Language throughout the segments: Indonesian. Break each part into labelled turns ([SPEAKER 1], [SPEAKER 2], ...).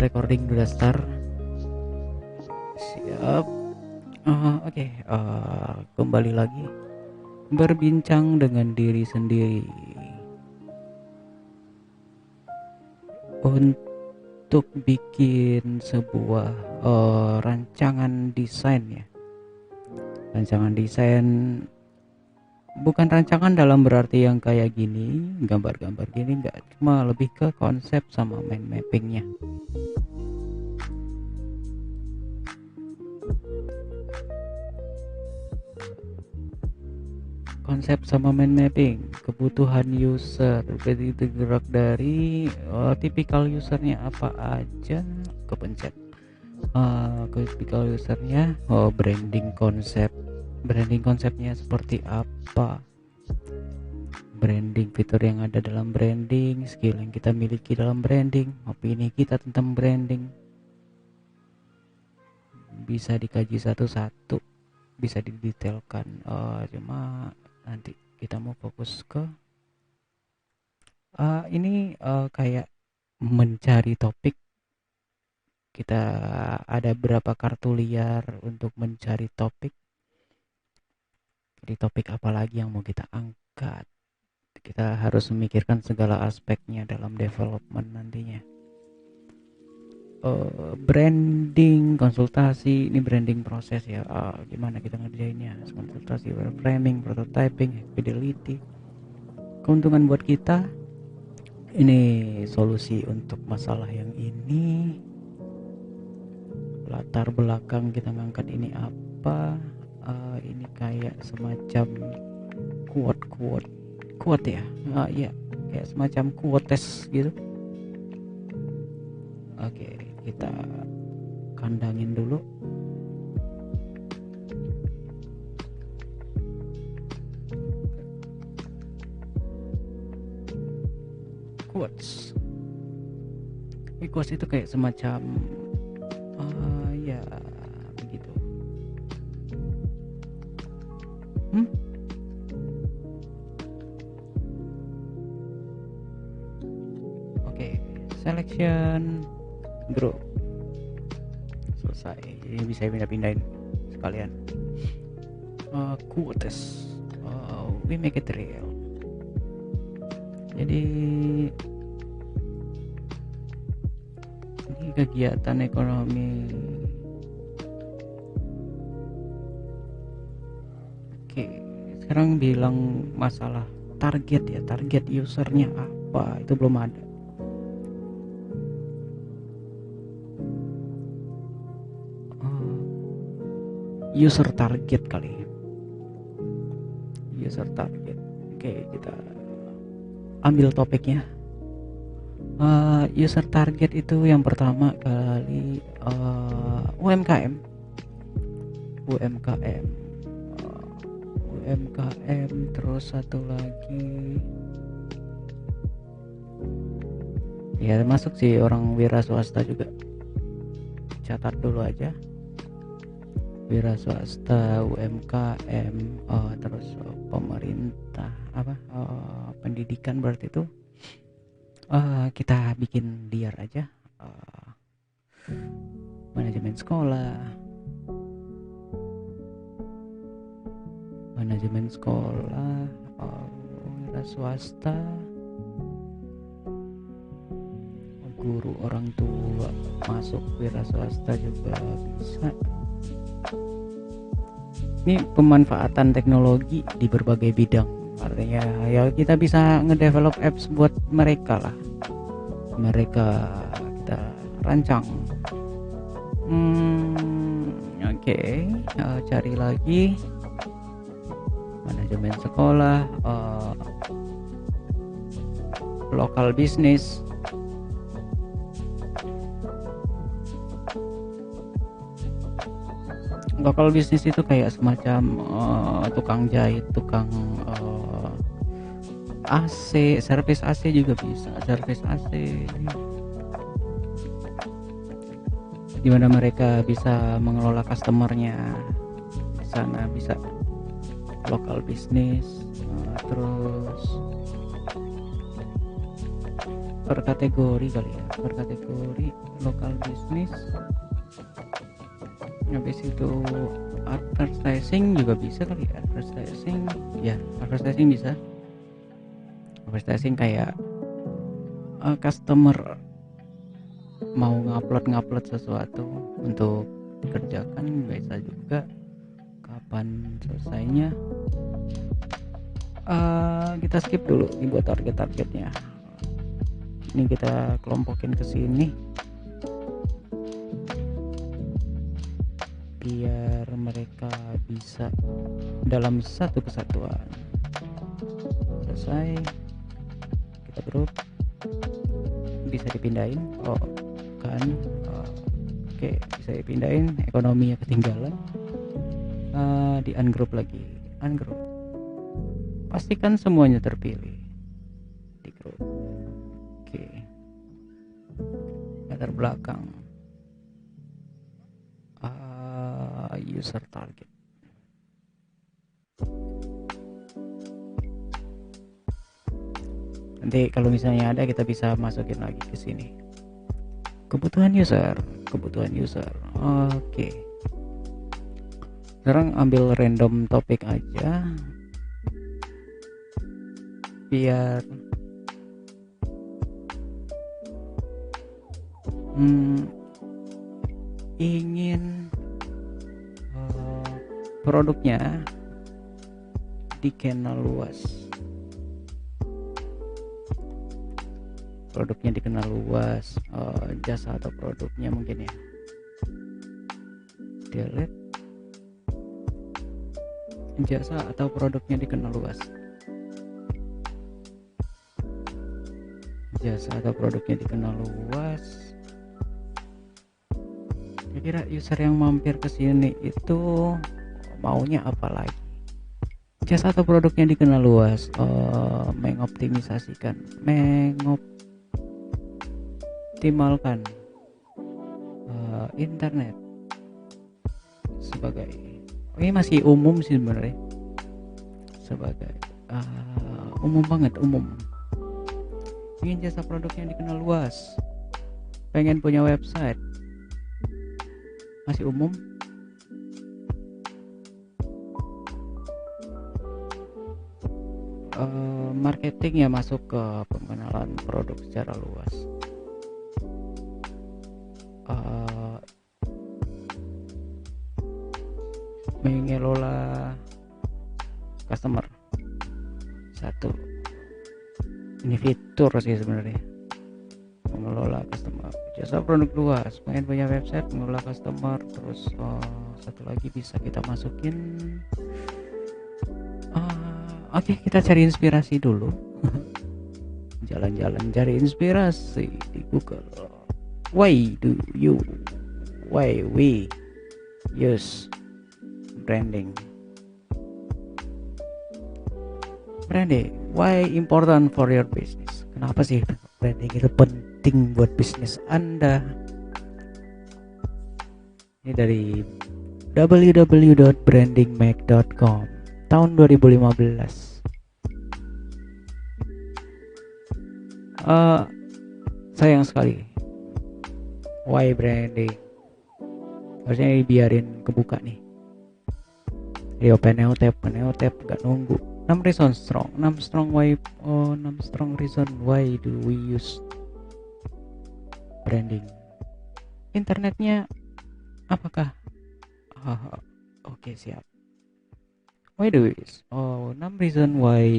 [SPEAKER 1] Recording udah start. Siap. Oke. Kembali lagi berbincang dengan diri sendiri untuk bikin sebuah rancangan desain ya. Rancangan desain bukan rancangan dalam berarti yang kayak gini, gambar-gambar gini, enggak, cuma lebih ke konsep sama mind mappingnya. Konsep sama mind mapping, kebutuhan user, berarti gerak dari tipikal usernya apa aja, kepencet tipikal usernya, branding konsepnya seperti apa, branding fitur yang ada dalam branding, skill yang kita miliki dalam branding, opini kita tentang branding, bisa dikaji satu-satu, bisa didetailkan. Cuma nanti kita mau fokus ke ini kayak mencari topik. Kita ada berapa kartu liar untuk mencari topik. Jadi topik apa lagi yang mau kita angkat? Kita harus memikirkan segala aspeknya dalam development nantinya. Branding, konsultasi, ini branding proses ya. Gimana kita ngerjainnya? Konsultasi, framing, prototyping, fidelity. Keuntungan buat kita, ini solusi untuk masalah yang ini. Latar belakang kita ngangkat ini apa? Ini kayak semacam quote ya. Ya, kayak semacam quotes gitu. Oke, kita kandangin dulu. Quotes. Quotes itu kayak semacam ya begitu. Oke, selection group selesai. Ini bisa pindah-pindahin sekalian. Quotes, we make it real. Jadi ini kegiatan ekonomi. Oke, sekarang bilang masalah target ya, target usernya apa, itu belum ada. User target kali ya. User target. Oke, kita ambil topiknya. User target itu yang pertama kali UMKM, terus satu lagi ya masuk sih orang wira swasta juga, catat dulu aja. Wira swasta, UMKM, terus pemerintah, pendidikan, berarti itu kita bikin liar aja. Manajemen sekolah, wira swasta, guru, orang tua masuk wira swasta juga bisa. Ini pemanfaatan teknologi di berbagai bidang, artinya ya kita bisa ngedevelop apps buat mereka lah, mereka kita rancang. Oke. Cari lagi manajemen sekolah, lokal bisnis. Lokal bisnis itu kayak semacam tukang jahit, tukang AC, servis AC juga bisa, servis AC. Di mana mereka bisa mengelola customernya di sana, bisa lokal bisnis. Terus per kategori kali ya, per kategori lokal bisnis. Habis itu advertising juga bisa kali ya, advertising bisa. Advertising kayak customer mau ngupload sesuatu untuk dikerjakan, bisa juga. Kapan selesainya, kita skip dulu ini buat targetnya. Ini kita kelompokin ke sini biar mereka bisa dalam satu kesatuan. Selesai, kita grup, bisa dipindahin. Oke, bisa dipindahin. Ekonominya ketinggalan, di ungroup lagi. Ungroup, pastikan semuanya terpilih di grup. Oke, latar belakang, user target. Nanti kalau misalnya ada, kita bisa masukin lagi ke sini. Kebutuhan user. Oke. Sekarang ambil random topik aja biar ingin produknya dikenal luas. Jasa atau produknya mungkin ya. Delete, jasa atau produknya dikenal luas. Kira-kira user yang mampir ke sini itu maunya apa lagi? Jasa atau produknya dikenal luas, mengoptimalkan internet sebagai, ini masih umum sih sebenarnya, sebagai umum. Ingin jasa produknya dikenal luas, pengen punya website, masih umum. Marketing ya, masuk ke pengenalan produk secara luas. Mengelola customer, satu, ini fitur sih sebenarnya, mengelola customer. Jasa produk luas, pengen punya website, mengelola customer. Terus satu lagi bisa kita masukin, oke, kita cari inspirasi dulu. Jalan-jalan cari inspirasi di Google. Why we use branding? Why important for your business? Kenapa sih branding itu penting buat bisnis Anda? Ini dari www.brandingmag.com tahun 2015. Sayang sekali, why branding, harusnya dibiarin kebuka nih. Di open new tab gak nunggu. 6 strong reason why do we use branding. Internetnya apakah? Oke, siap. Why do we use? 6 reason why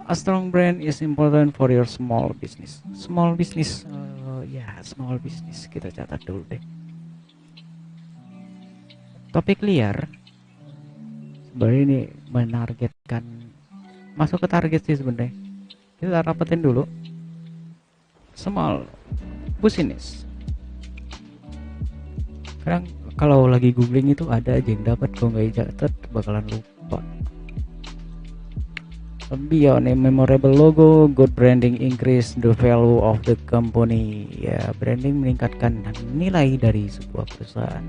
[SPEAKER 1] a strong brand is important for your small business. Small business, kita catat dulu deh. Topik liar sebenarnya ini menargetkan, masuk ke target sih sebenarnya. Kita rapetin dulu. Small business. Kadang kalau lagi googling itu ada aja yang dapat, kalau nggak dicatat bakalan lupa. Beyond a memorable logo, good branding increase the value of the company. Ya, branding meningkatkan nilai dari sebuah perusahaan.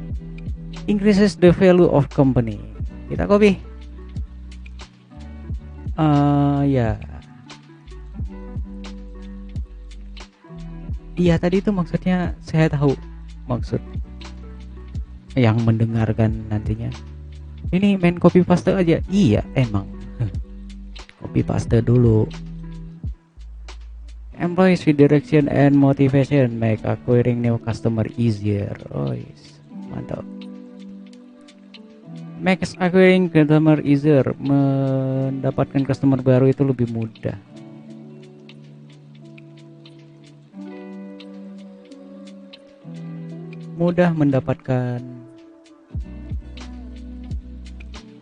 [SPEAKER 1] Increases the value of company. Kita copy. Ya. Iya, tadi itu maksudnya saya tahu maksud yang mendengarkan nantinya. Ini main copy paste aja. Iya, emang. Copy paste dulu. Employees with direction and motivation make acquiring new customer easier. Oh, yes. Mantap. Makes acquiring customer easier. Mendapatkan customer baru itu lebih mudah. Mudah mendapatkan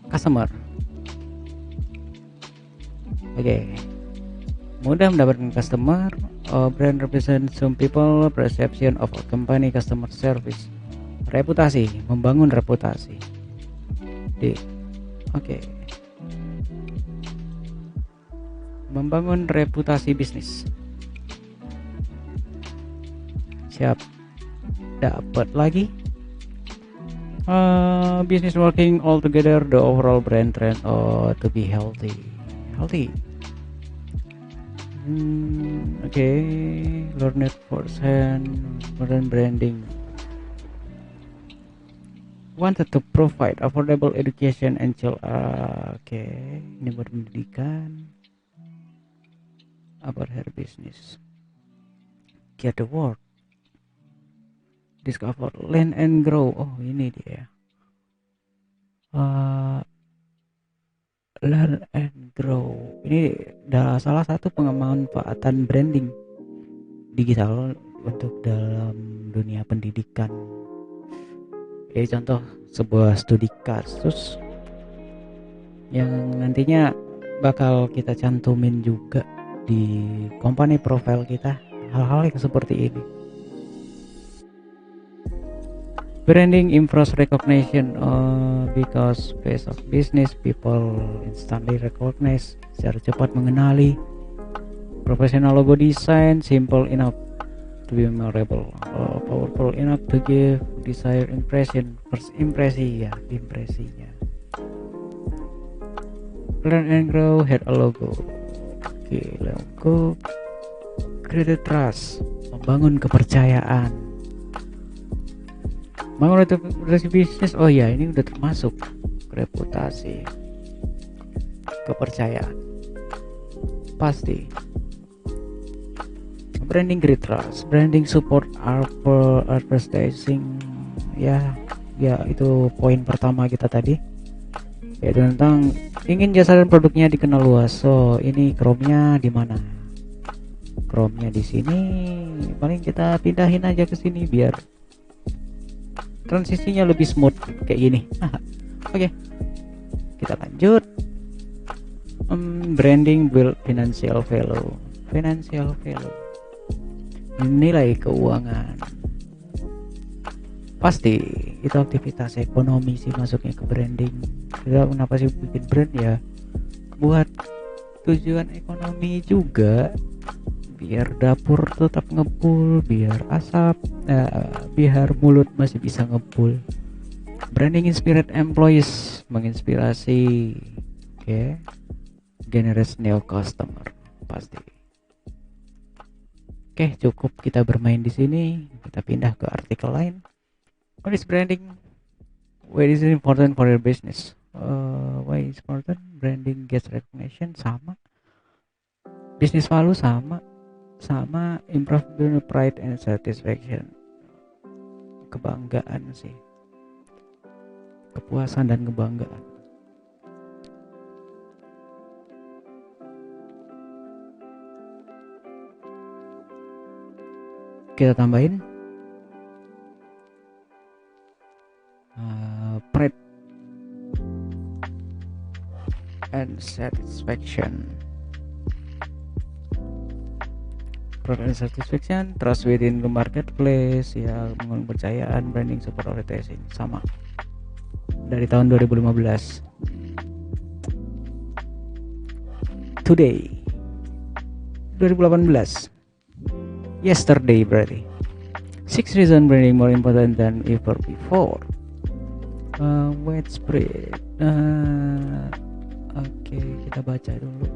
[SPEAKER 1] customer. Oke. Mudah mendapatkan customer. Brand represent some people perception of a company customer service. Reputasi, membangun reputasi. Oke. Membangun reputasi bisnis. Siap. Dapat lagi. Business working all together, the overall brand trend to be healthy. Okay. Learn it firsthand. Modern branding. Wanted to provide affordable education and okay, ini buat pendidikan. About her business. Get the word. Discover, learn and grow. Oh, ini dia. Learn and grow. Ini salah satu pemanfaatan branding digital untuk dalam dunia pendidikan. Contoh sebuah studi kasus yang nantinya bakal kita cantumin juga di company profile kita, hal-hal yang seperti ini. Branding improves recognition because face of business people instantly recognize, secara cepat mengenali. Professional logo design simple enough to be memorable, powerful enough to give desired impression. First impresinya. Learn and grow had a logo. Oke, logo. Create trust, membangun kepercayaan. Bangun reputasi bisnis. Oh ya, ini udah termasuk reputasi, kepercayaan. Pasti. Branding create trust, branding support advertising. Ya itu poin pertama kita tadi, yaitu tentang ingin jasa dan produknya dikenal luas. So ini Chrome-nya di mana? Chrome-nya di sini. Paling kita pindahin aja ke sini biar transisinya lebih smooth kayak gini. Oke. Kita lanjut. Branding build financial value. Nilai keuangan. Pasti itu aktivitas ekonomi sih masuknya ke branding. Kita kenapa sih bikin brand ya? Buat tujuan ekonomi juga, biar dapur tetap ngebul, biar biar mulut masih bisa ngebul. Branding inspired employees, menginspirasi. Oke. Generate new customer. Pasti. Oke, cukup kita bermain di sini. Kita pindah ke artikel lain. What is branding? Why is it important for your business? Why is important? Branding gets recognition, sama. Business value sama. Improve pride and satisfaction. Kebanggaan sih. Kepuasan dan kebanggaan. Kita tambahin pride and satisfaction. Trust within the marketplace, ya, membangun kepercayaan, branding support advertising, sama dari tahun 2015. Today 2018, yesterday berarti. 6 reason branding more important than ever before. Widespread. Oke, kita baca dulu.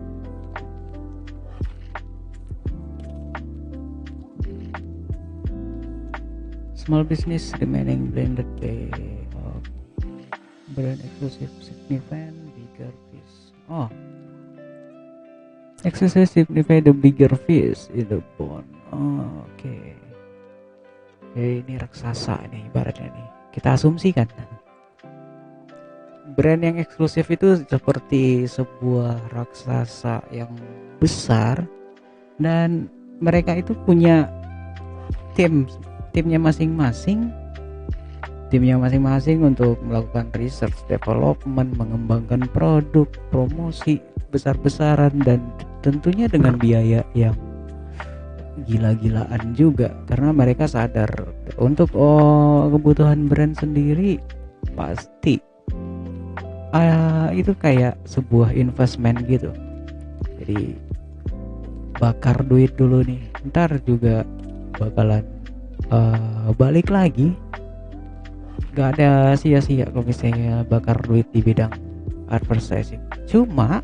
[SPEAKER 1] Small business remaining blended by brand exclusive significant bigger fish. Oh, exclusive signify the bigger fish in the pond. Oh, oke. Ini raksasa nih ibaratnya nih. Kita asumsikan brand yang eksklusif itu seperti sebuah raksasa yang besar, dan mereka itu punya timnya masing-masing untuk melakukan research development, mengembangkan produk, promosi besar-besaran, dan tentunya dengan biaya yang gila-gilaan juga, karena mereka sadar untuk kebutuhan brand sendiri pasti itu kayak sebuah investment gitu. Jadi bakar duit dulu nih, ntar juga bakalan balik lagi. Gak ada sia-sia kalau misalnya bakar duit di bidang advertising. Cuma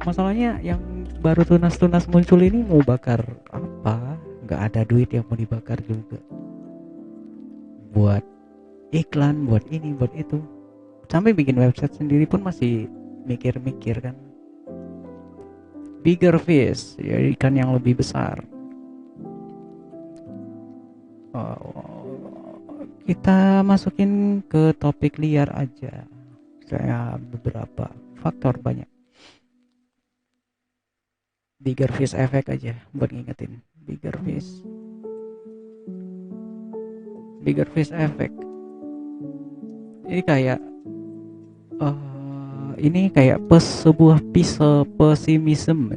[SPEAKER 1] masalahnya yang baru tunas-tunas muncul ini mau bakar apa? Gak ada duit yang mau dibakar juga. Buat iklan, buat ini, buat itu. Sampai bikin website sendiri pun masih mikir-mikir kan. Bigger fish, ya ikan yang lebih besar. Kita masukin ke topik liar aja. Saya beberapa faktor banyak. Bigger fish effect aja buat ngingetin. Bigger fish effect. Ini kayak sebuah pesimism.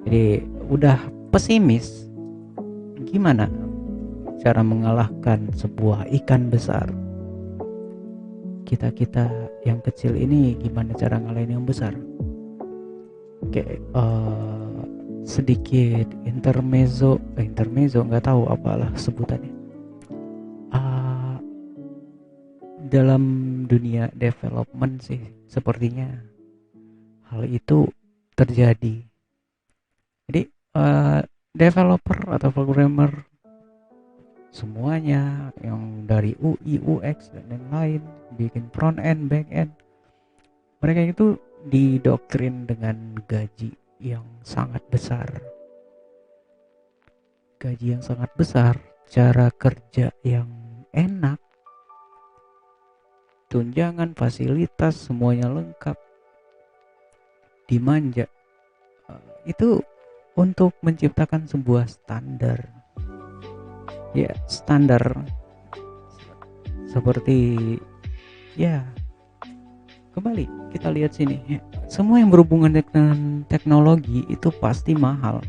[SPEAKER 1] Jadi udah pesimis, gimana cara mengalahkan sebuah ikan besar? Kita yang kecil ini gimana cara ngalahin yang besar? Oke, sedikit intermezzo nggak tahu apalah sebutannya. Dalam dunia development sih sepertinya hal itu terjadi. Jadi developer atau programmer semuanya yang dari UI, UX dan lain-lain, bikin front end, back end, mereka itu didoktrin dengan gaji yang sangat besar, cara kerja yang enak, tunjangan, fasilitas semuanya lengkap, dimanja. Itu untuk menciptakan sebuah standar seperti kembali kita lihat sini ya, semua yang berhubungan dengan teknologi itu pasti mahal.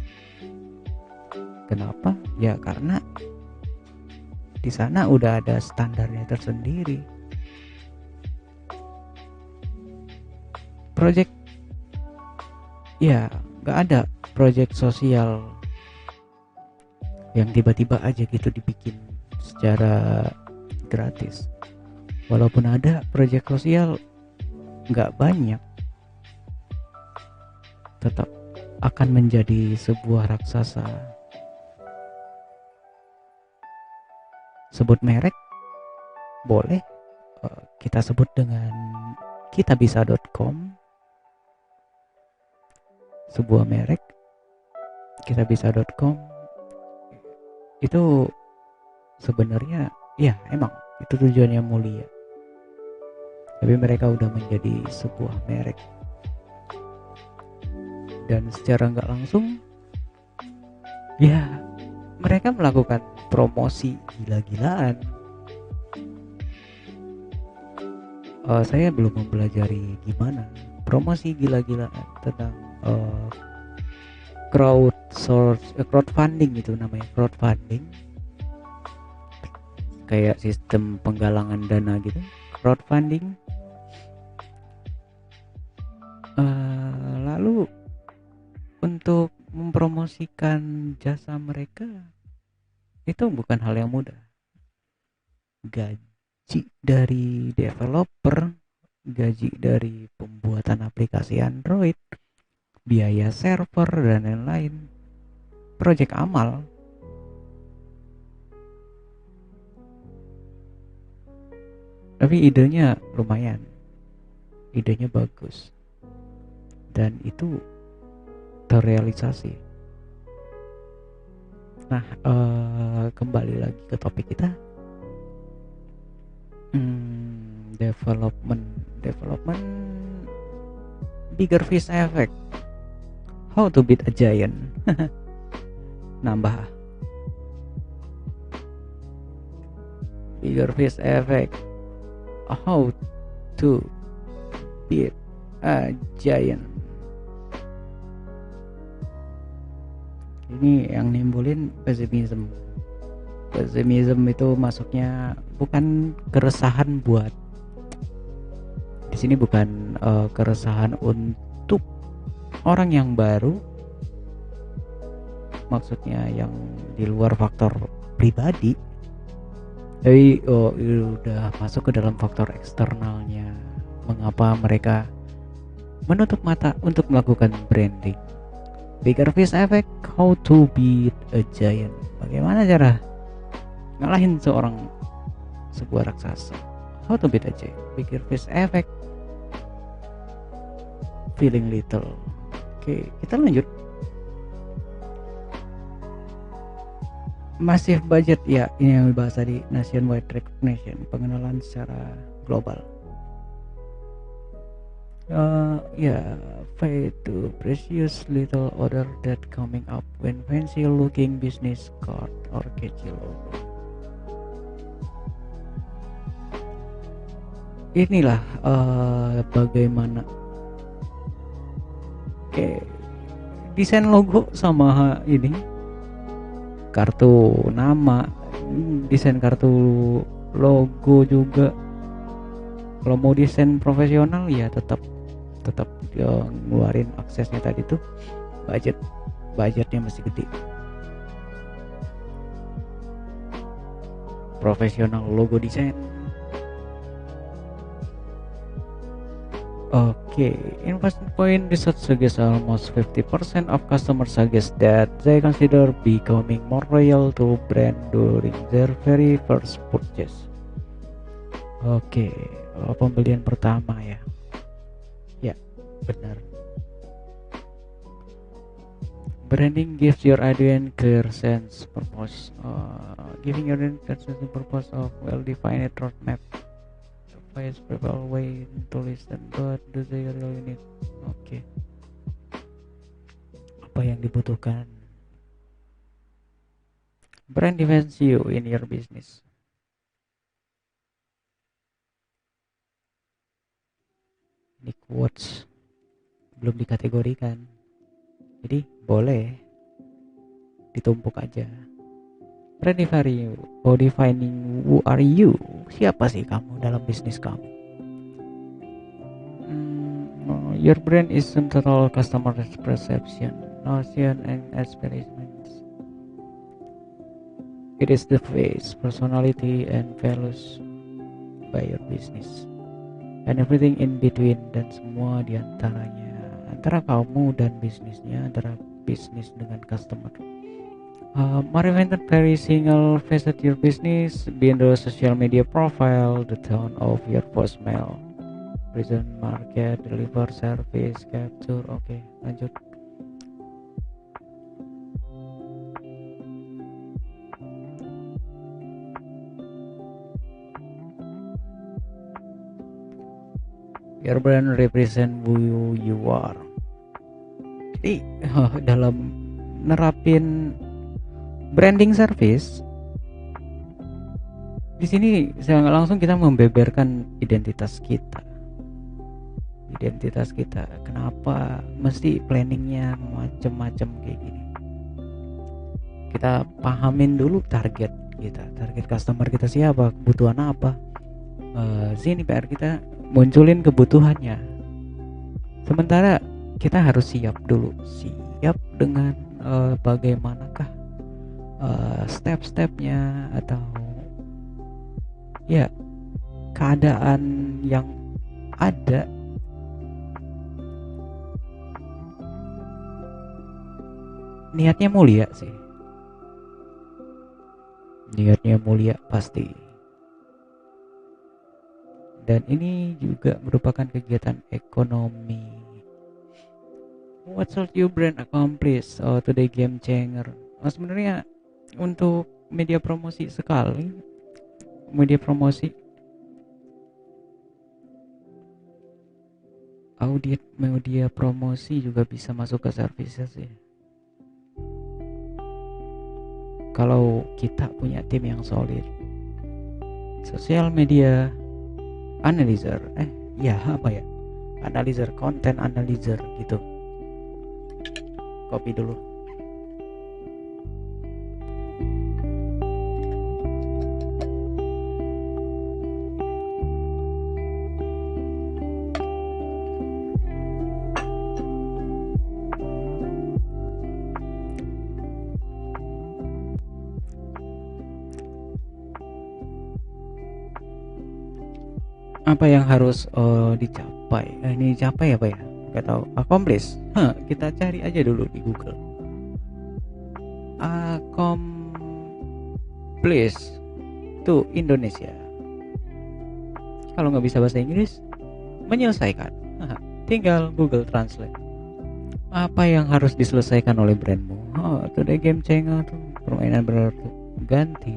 [SPEAKER 1] Kenapa? Ya karena di sana udah ada standarnya tersendiri. Project nggak ada project sosial yang tiba-tiba aja gitu dibikin secara gratis. Walaupun ada project sosial nggak banyak, tetap akan menjadi sebuah raksasa. Sebut merek boleh, kita sebut dengan kitabisa.com, sebuah merek kitabisa.com. Itu sebenarnya emang itu tujuannya mulia, tapi mereka udah menjadi sebuah merek, dan secara nggak langsung mereka melakukan promosi gila-gilaan. Saya belum mempelajari gimana promosi gila-gilaan tentang crowdfunding, itu namanya crowdfunding, kayak sistem penggalangan dana gitu, crowdfunding. Lalu untuk mempromosikan jasa mereka itu bukan hal yang mudah. Gaji dari developer, gaji dari pembuatan aplikasi Android, biaya server dan lain-lain, project amal. Tapi idenya lumayan, idenya bagus, dan itu terrealisasi. Nah, kembali lagi ke topik kita. Development, bigger fish effect. How to beat a giant. Nambah. Bigger fish effect. How to beat a giant. Ini yang nimbulin pesimism. Pesimism itu masuknya bukan keresahan buat di sini, bukan keresahan untuk orang yang baru, maksudnya yang di luar faktor pribadi. Jadi udah masuk ke dalam faktor eksternalnya, mengapa mereka menutup mata untuk melakukan branding. Bigger fish effect, how to beat a giant. Bagaimana cara ngalahin sebuah raksasa. How to beat a giant. Bigger fish effect, feeling little. Oke, kita lanjut. Massive budget, ya ini yang dibahas tadi. Nationwide recognition, pengenalan secara global. Pay to precious little order that coming up when fancy looking business card or catchy logo. Inilah bagaimana desain logo sama ini kartu nama, desain kartu logo juga. Kalau mau desain profesional ya tetap ngeluarin aksesnya tadi tuh, budgetnya masih gede. Profesional logo desain. Investment point research suggests almost 50% of customers suggest that they consider becoming more loyal to brand during their very first purchase. Pembelian pertama ya. Ya, benar. Branding gives your audience clear sense purpose. Giving your audience clear sense purpose of well-defined roadmap. Advise people way to listen, but do they really need? Apa yang dibutuhkan? Brand defines you in your business. Ini quotes belum dikategorikan, jadi boleh ditumpuk aja. Brand define you, or defining who are you. Siapa sih kamu dalam bisnis kamu? Your brand is central customer perception, notion, and aspirations. It is the face, personality, and values by your business, and everything in between, dan semua diantaranya, antara kamu dan bisnisnya, antara bisnis dengan customer. Reinvented very single facet your business, beyond the social media profile, the tone of your voicemail, present market, deliver service, capture. Lanjut. Your brand represent who you are. Jadi dalam nerapin branding service di sini secara nggak langsung kita membeberkan identitas kita. Kenapa mesti planningnya macem-macem kayak gini? Kita pahamin dulu target kita, target customer kita siapa, kebutuhan apa. Sini PR kita munculin kebutuhannya. Sementara kita harus siap dengan bagaimanakah step-stepnya atau ya keadaan yang ada. niatnya mulia sih, niatnya mulia pasti. Dan ini juga merupakan kegiatan ekonomi. What should your brand accomplish today, game changer? Sebenarnya untuk media promosi sekali, media promosi, audit media promosi juga bisa masuk ke services ya. Kalau kita punya tim yang solid, sosial media analyzer, analyzer, content analyzer gitu. Kopi dulu. Apa yang harus dicapai? Ini dicapai apa ya? Gak tahu. Accomplish. Kita cari aja dulu di Google. Accomplish to Indonesia. Kalau nggak bisa bahasa Inggris, menyelesaikan. Tinggal Google Translate. Apa yang harus diselesaikan oleh brandmu? Today game changer tuh permainan berarti ganti.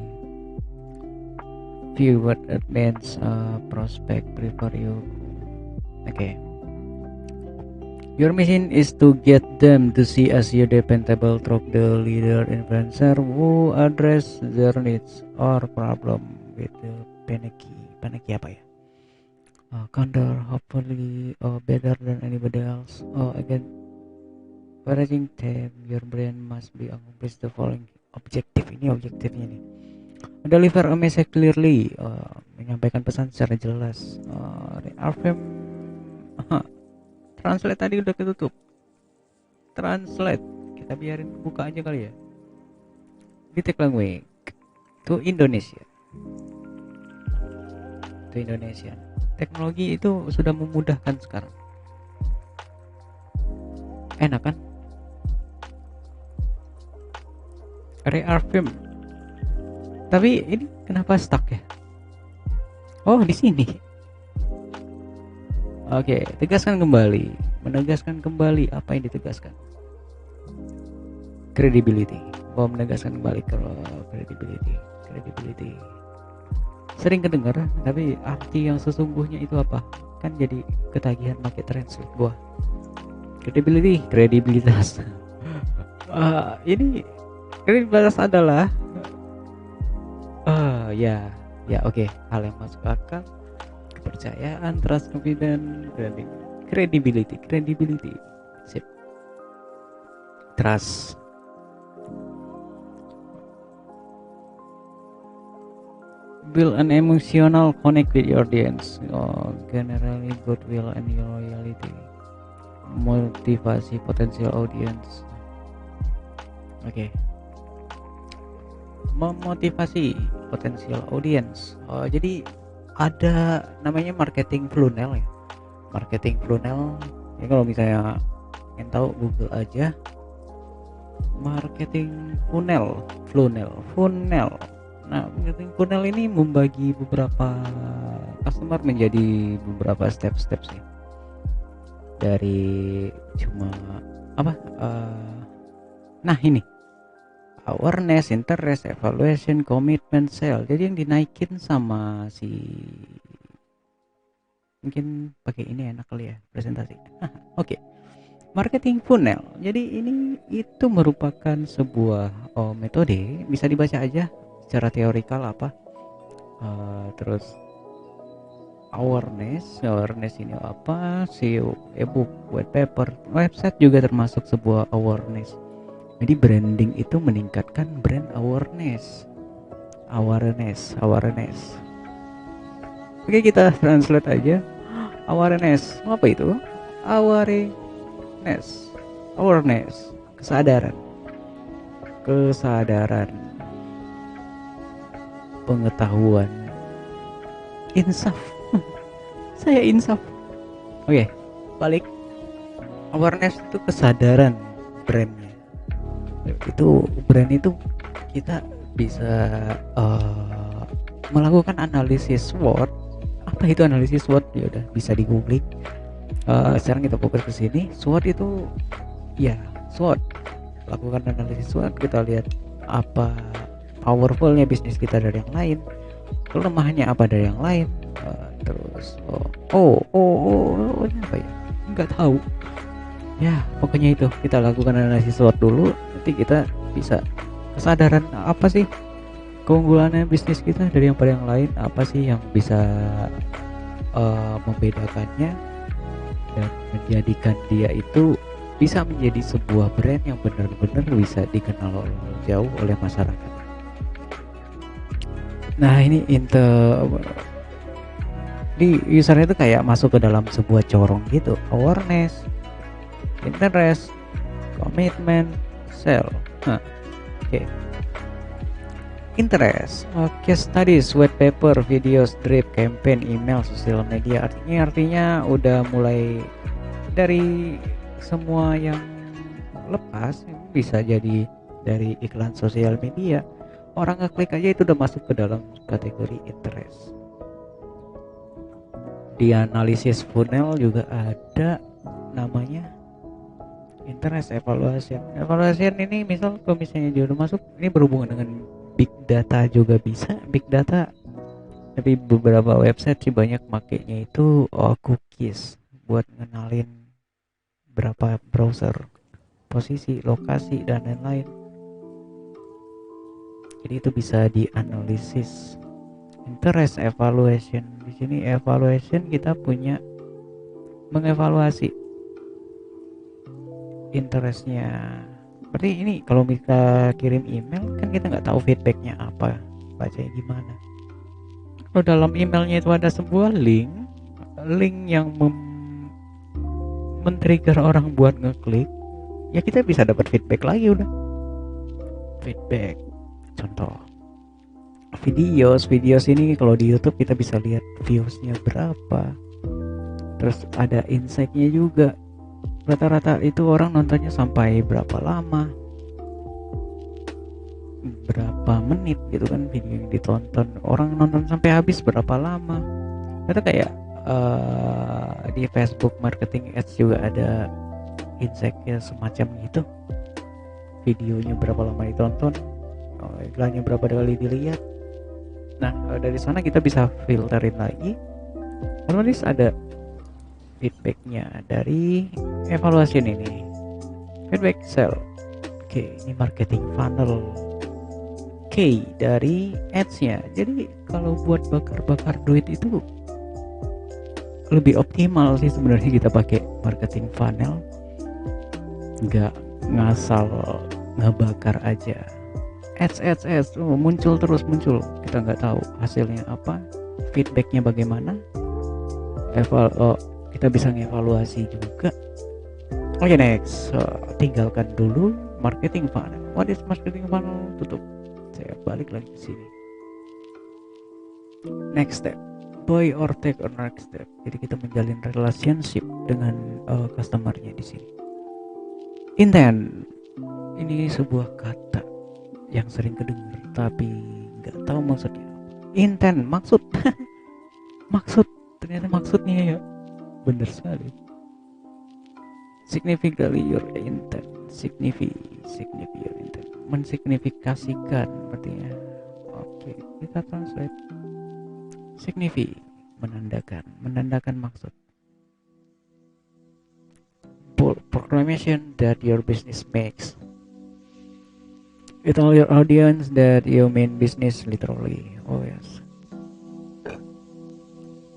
[SPEAKER 1] View what advanced prospect prefer you. Okay. Your mission is to get them to see as you dependable truck the leader influencer who address their needs or problem with the panicky apa ya? Counter hopefully better than anybody else. Again, encouraging them, your brand must be accomplish the following objective. Ini objektifnya nih. Deliver a message clearly, menyampaikan pesan secara jelas. Reframe, translate tadi udah ketutup. Translate, kita biarin buka aja kali ya. Detect language to Indonesia. To Indonesia. Teknologi itu sudah memudahkan sekarang. Enak kan? Reaffirm. Tapi ini kenapa stuck ya? Oh, di sini. Oke, tegaskan kembali. Menegaskan kembali apa yang ditegaskan. Credibility. Menegaskan kembali ke credibility. Sering kedengar, tapi arti yang sesungguhnya itu apa? Kan jadi ketagihan pakai translate gua. Credibility, kredibilitas. Ini kredibilitas adalah oke. Hal yang masuk akal, kepercayaan, trust, confidence, credibility. Sip. Trust. Build an emotional connect with your audience. Generally goodwill and loyalty. Motivasi potensial audience. Oke. Memotivasi potensial audience. Jadi ada namanya marketing funnel ya. Marketing funnel. Ya kalau misalnya yang tahu Google aja. Marketing funnel. Nah, marketing funnel ini membagi beberapa customer menjadi beberapa step-step sih. Dari cuma apa? Nah ini. Awareness, interest, evaluation, commitment, sale. Jadi yang dinaikin sama si, mungkin pakai ini enak kali ya presentasi. Oke. Marketing funnel. Jadi ini itu merupakan sebuah metode, bisa dibaca aja secara teorikal apa. Terus awareness ini apa? SEO, ebook, white paper, website juga termasuk sebuah awareness. Jadi branding itu meningkatkan brand awareness. Oke, kita translate aja. Awareness, apa itu? Awareness, kesadaran, pengetahuan, insaf. Saya insaf. Oke, balik. Awareness itu kesadaran brandnya. Itu brand itu kita bisa melakukan analisis SWOT. Apa itu analisis SWOT? Ya udah bisa di googling. Sekarang kita fokus ke sini. SWOT itu ya SWOT, lakukan analisis SWOT, kita lihat apa powerfulnya bisnis kita dari yang lain, kelemahannya apa dari yang lain, terus apa ya, nggak tahu ya, pokoknya itu kita lakukan analisis SWOT dulu, nanti kita bisa kesadaran apa sih keunggulannya bisnis kita dari yang pada yang lain, apa sih yang bisa membedakannya dan menjadikan dia itu bisa menjadi sebuah brand yang benar-benar bisa dikenal jauh oleh masyarakat. Nah ini di usernya itu kayak masuk ke dalam sebuah corong gitu, awareness, interest, commitment, sell. Oke. Interest, case studies, white paper, videos, drip, campaign, email, sosial media. Artinya udah mulai dari semua yang lepas, bisa jadi dari iklan sosial media. Orang ngeklik aja itu udah masuk ke dalam kategori interest. Di analisis funnel juga ada namanya interest evaluation. Evaluation ini misal kalau misalnya dia udah masuk, ini berhubungan dengan big data juga bisa. Big data, tapi beberapa website sih banyak makainya itu cookies buat ngenalin berapa browser, posisi, lokasi, dan lain-lain. Jadi itu bisa dianalisis. Interest evaluation, di sini evaluation kita punya mengevaluasi interestnya. Berarti ini kalau kita kirim email kan kita nggak tahu feedbacknya apa, bacanya gimana. Kalau dalam emailnya itu ada sebuah link yang men-trigger orang buat ngeklik, ya kita bisa dapat feedback lagi udah. Feedback, contoh videos ini kalau di YouTube kita bisa lihat viewsnya berapa, terus ada insight-nya juga. Rata-rata itu orang nontonnya sampai berapa lama, berapa menit gitu kan video yang ditonton, orang nonton sampai habis berapa lama. Itu kayak di Facebook marketing ads juga ada insight-nya semacam itu, videonya berapa lama ditonton, iklannya berapa kali dilihat. Nah dari sana kita bisa filterin lagi, otomatis ada feedbacknya dari evaluasi ini. Feedback sell, oke, ini marketing funnel. K dari ads-nya. Jadi kalau buat bakar duit itu lebih optimal sih sebenarnya kita pakai marketing funnel, nggak ngasal ngebakar aja. Ads muncul, kita nggak tahu hasilnya apa, feedbacknya bagaimana, kita bisa ngevaluasi juga. Oke, next, tinggalkan dulu marketing funnel. What is marketing funnel? Tutup. Saya balik lagi ke sini. Next step, buy or take or next step. Jadi kita menjalin relationship dengan customernya di sini. Intent, ini sebuah kata yang sering kedengar tapi nggak tahu maksudnya. Intent, maksud. Ternyata maksudnya ya. Bener sekali. Significantly your intent. Signify your intent. Mensignifikasikan artinya. Oke, kita translate. Signify, menandakan maksud. Proclamation that your business makes. It all your audience that you mean business literally. Oh yes.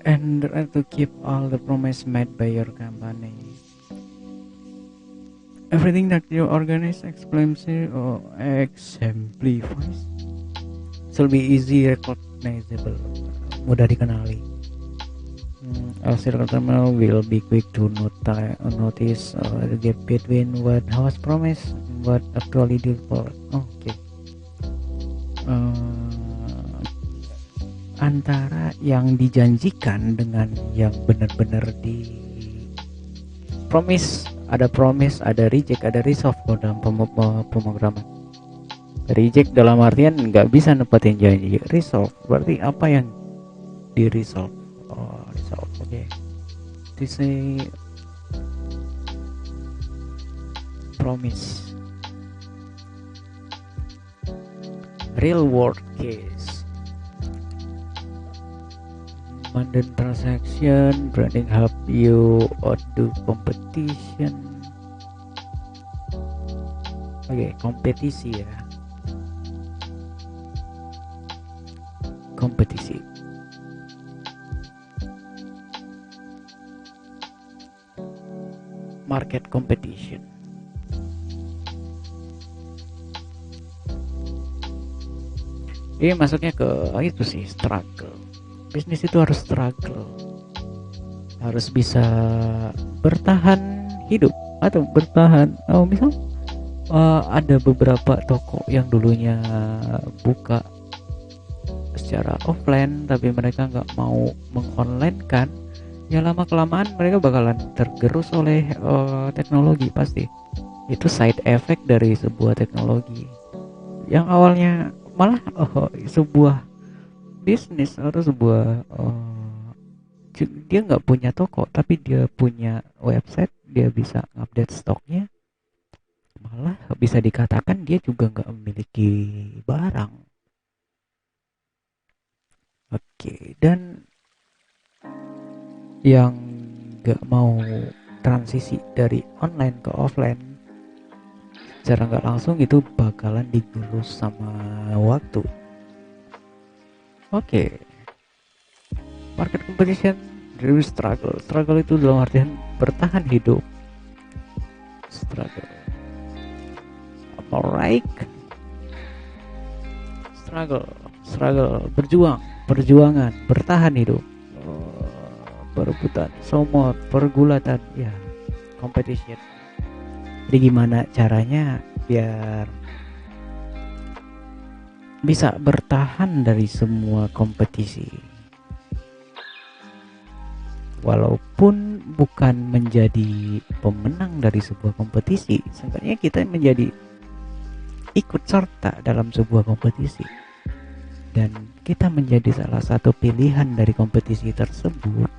[SPEAKER 1] And to keep all the promise made by your company. Everything that you organize explains or exemplifies shall be easy recognizable, mudah dikenali. Our customer will be quick to notice the gap between what was promised and what actually delivered. Okay. Antara yang dijanjikan dengan yang benar-benar di promise, ada reject, ada resolve dalam pemrograman. Reject dalam artian nggak bisa nepatin janji. Resolve berarti apa yang di resolve. Oh, resolve, oke. Okay. This is promise. Real world case. Mundane transaction, branding help you outdo competition. Oke, kompetisi ya. Kompetisi. Market competition. Ini masuknya ke itu sih, struggle. Bisnis itu harus struggle. Harus bisa bertahan hidup atau bertahan. Oh, misal ada beberapa toko yang dulunya buka secara offline tapi mereka nggak mau mengonline kan, ya lama kelamaan mereka bakalan tergerus oleh teknologi. Pasti itu side effect dari sebuah teknologi yang awalnya malah sebuah bisnis atau sebuah dia nggak punya toko tapi dia punya website, dia bisa update stoknya, malah bisa dikatakan dia juga nggak memiliki barang. Oke, dan yang nggak mau transisi dari online ke offline secara nggak langsung itu bakalan digerus sama waktu. Oke, market competition dari struggle. Struggle itu dalam artian bertahan hidup. Struggle. Alright. Struggle, perjuangan, bertahan hidup. Perebutan, somot, pergulatan, ya, competition. Jadi gimana caranya biar bisa bertahan dari semua kompetisi? Walaupun bukan menjadi pemenang dari sebuah kompetisi, seenggaknya kita menjadi ikut serta dalam sebuah kompetisi. Dan kita menjadi salah satu pilihan dari kompetisi tersebut.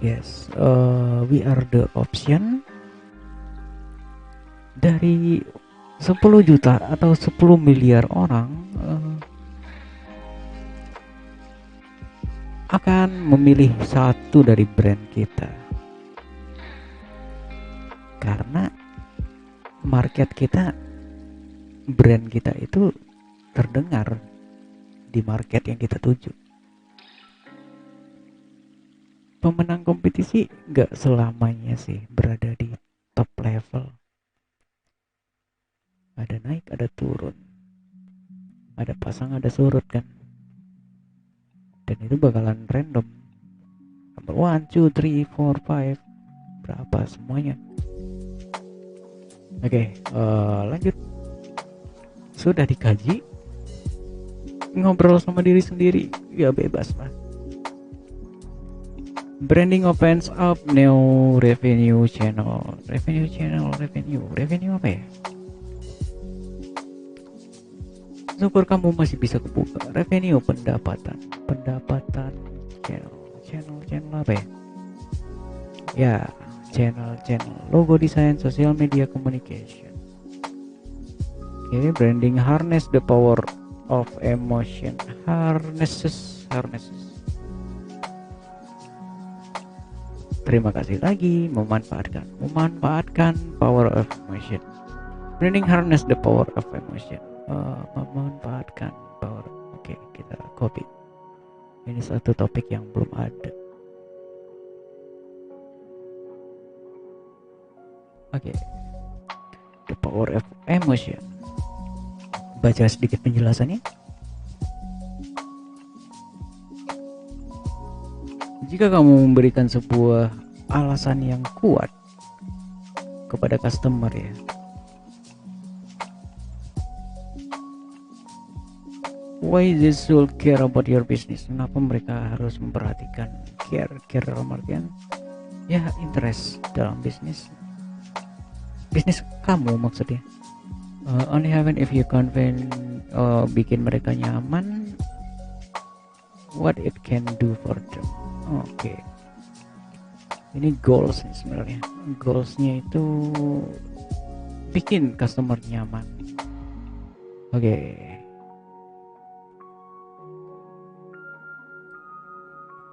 [SPEAKER 1] Yes, we are the option dari 10 juta atau 10 miliar orang akan memilih satu dari brand kita. Karena market kita, brand kita itu terdengar di market yang kita tuju. Pemenang kompetisi gak selamanya sih berada di top level. Ada naik, ada turun, ada pasang, ada surut kan. Dan itu bakalan random. Number 1, 2, 3, 4, 5, berapa semuanya. Oke, lanjut. Sudah dikaji, ngobrol sama diri sendiri, ya bebas lah. Branding opens up new revenue channel. Revenue apa ya? Syukur kamu masih bisa kebuka. Revenue, pendapatan channel apa ya? Ya, channel logo design, social media communication. Oke, branding harness the power of emotion. Harnesses. Terima kasih lagi, memanfaatkan power of emotion. Branding harness the power of emotion. Memanfaatkan power. Oke, kita copy. Ini satu topik yang belum ada. Oke. The power of emotion. Baca sedikit penjelasannya. Jika kamu memberikan sebuah alasan yang kuat kepada customer ya, why they should care about your business? Kenapa mereka harus memperhatikan care dalam artian ya interest dalam bisnis kamu maksudnya. Only happen if you convince, bikin mereka nyaman, what it can do for them. Oke, ini goals nih sebenarnya. Goalsnya itu bikin customer nyaman. Oke.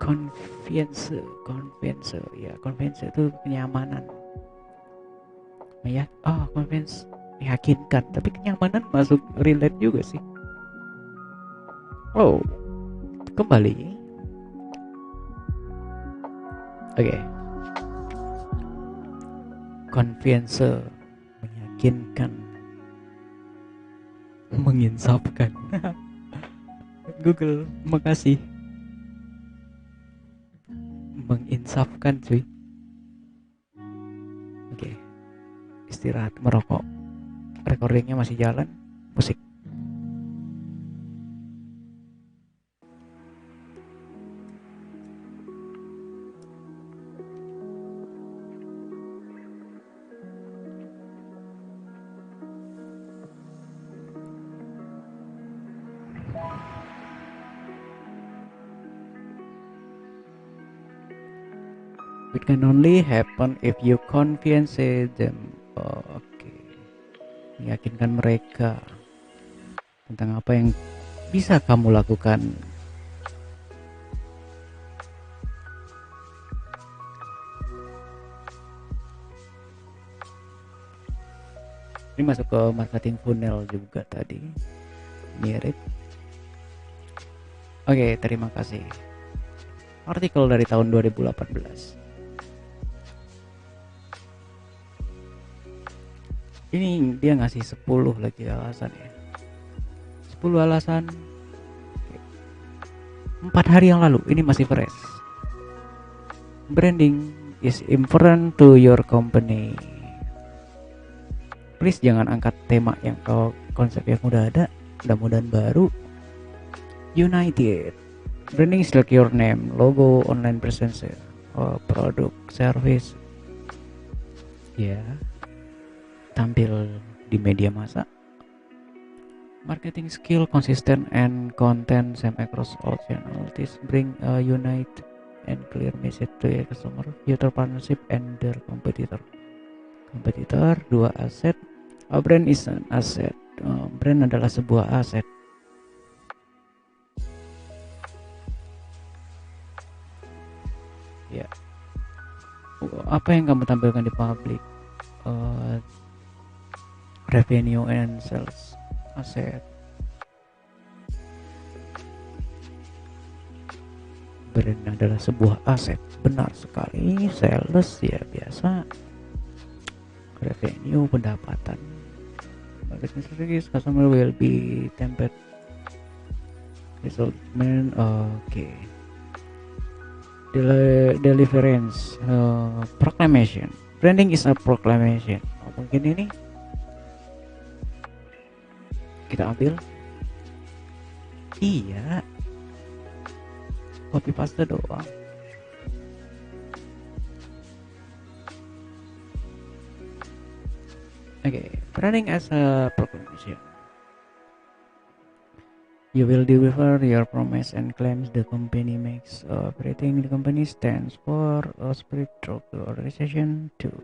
[SPEAKER 1] Convince ya, convince itu kenyamanan. Ya, convince meyakinkan, tapi kenyamanan masuk relate juga sih. Oh, kembali. Oke. Convince, meyakinkan, menginsafkan. Google, makasih. Menginsafkan cuy. Oke. Istirahat, merokok. Recordingnya masih jalan. Musik. It can only happen if you convince them. Oke. Meyakinkan mereka tentang apa yang bisa kamu lakukan. Ini masuk ke marketing funnel juga tadi. Mirip. Oke, terima kasih. Artikel dari tahun 2018. Ini dia ngasih 10 lagi alasan ya. 10 alasan 4 hari yang lalu, ini masih fresh. Branding is important to your company. Please jangan angkat tema yang konsep yang udah ada, mudah-mudahan baru. United. Branding is like your name, logo, online presence, produk, service. Ya. Tampil di media massa. Marketing skill, consistent and content same across all channels. This bring a unite and clear message to your customer, user partnership and their competitor. Competitor, 2 aset. A brand is an asset. Brand adalah sebuah aset. Ya. Apa yang kamu tampilkan di publik? Revenue and sales aset. Brand adalah sebuah aset, benar sekali. Sales ya biasa, revenue pendapatan. Marketing strategies, customer will be tempered result. Oke. Deliverance, proclamation. Branding is a proclamation. Mungkin ini kita ambil. Iya, copy paste doang. Okay, branding as a proclamation. You will deliver your promise and claims the company makes. Everything the company stands for, a spirit of the organization too.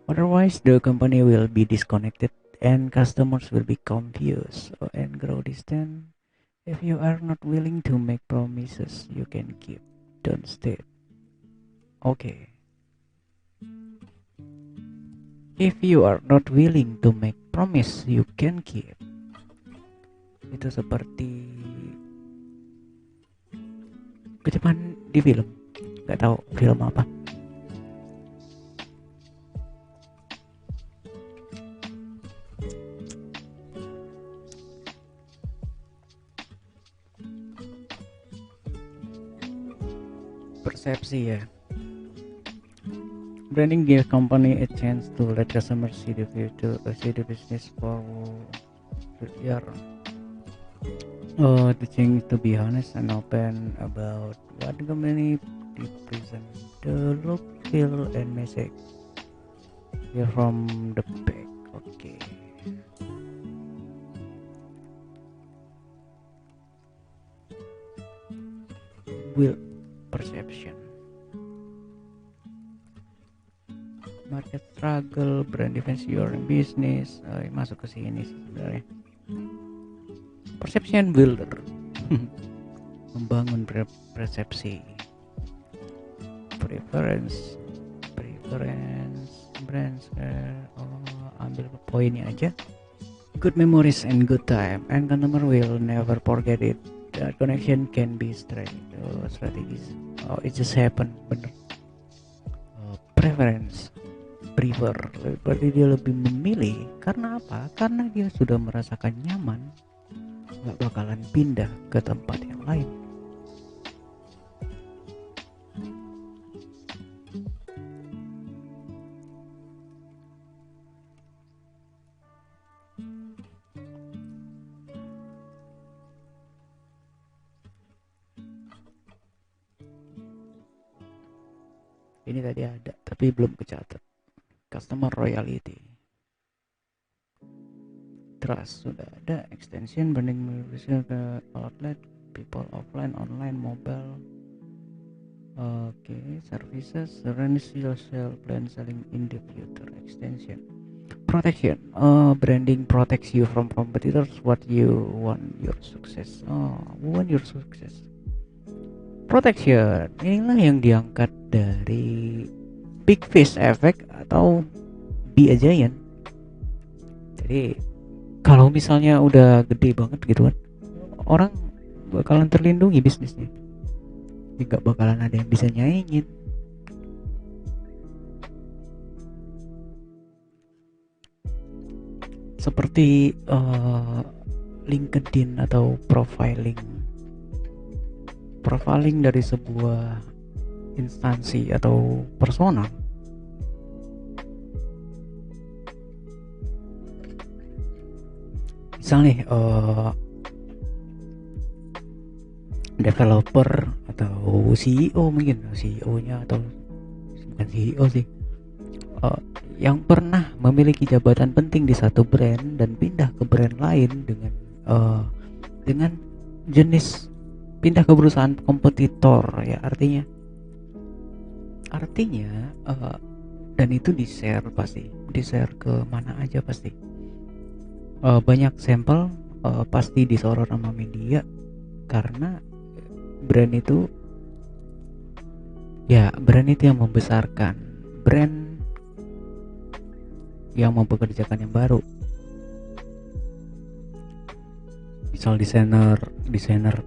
[SPEAKER 1] Otherwise, the company will be disconnected and customers will be confused and grow distant. If you are not willing to make promises you can keep, don't stay. Okay. If you are not willing to make promise you can keep. Itu seperti kutipan di film. Gak tahu film apa. Persepsi ya. Branding gives company a chance to let customers see the future, see the business for year. Teaching to be honest and open about what the company represent, the look, feel, and message. Here from the back. Okay. will perception. Market struggle, brand defense your business, masuk ke sini sih sebenarnya. Perception builder, membangun persepsi. Preference, brands, ambil poinnya aja. Good memories and good time, and consumer will never forget it. The connection can be strategis. It just happen, bener. Preference, berarti dia lebih memilih. Karena apa? Karena dia sudah merasakan nyaman, nggak bakalan pindah ke tempat yang lain. Ini tadi ada tapi belum kecatat. Customer loyalty, trust sudah ada. Extension, branding ke outlet, people offline, online, mobile. Services, social plan, selling in the future. Extension, protection, branding protects you from competitors. What you want your success. Protection, inilah yang diangkat dari Big Fish Effect atau Be a Giant. Jadi kalau misalnya udah gede banget gitu kan, orang bakalan terlindungi bisnisnya, nggak bakalan ada yang bisa nyaingin. Seperti LinkedIn atau profiling dari sebuah instansi atau personal. Misal nih developer atau CEO, mungkin CEO-nya atau bukan CEO sih, yang pernah memiliki jabatan penting di satu brand dan pindah ke brand lain dengan jenis pindah ke perusahaan kompetitor ya, artinya dan itu di-share ke mana aja pasti. Banyak sampel pasti disorot sama media karena brand itu yang membesarkan, brand yang mempekerjakan yang baru. Misal desainer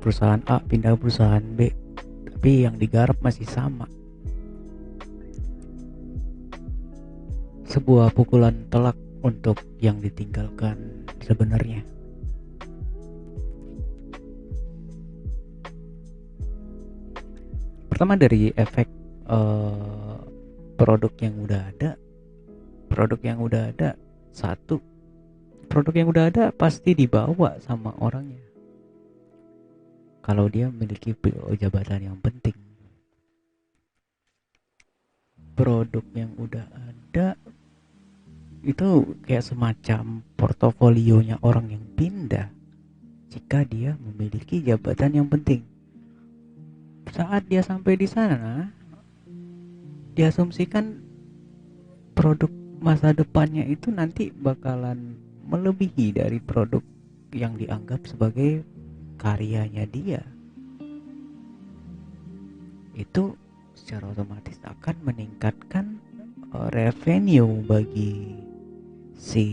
[SPEAKER 1] perusahaan A pindah ke perusahaan B, tapi yang digarap masih sama. Sebuah pukulan telak untuk yang ditinggalkan sebenarnya. Pertama dari efek produk yang udah ada. Satu, produk yang udah ada pasti dibawa sama orangnya kalau dia memiliki jabatan yang penting. Produk yang udah ada itu kayak semacam portofolionya orang yang pindah jika dia memiliki jabatan yang penting. Saat dia sampai di sana, diasumsikan produk masa depannya itu nanti bakalan melebihi dari produk yang dianggap sebagai karyanya dia. Itu secara otomatis akan meningkatkan revenue bagi si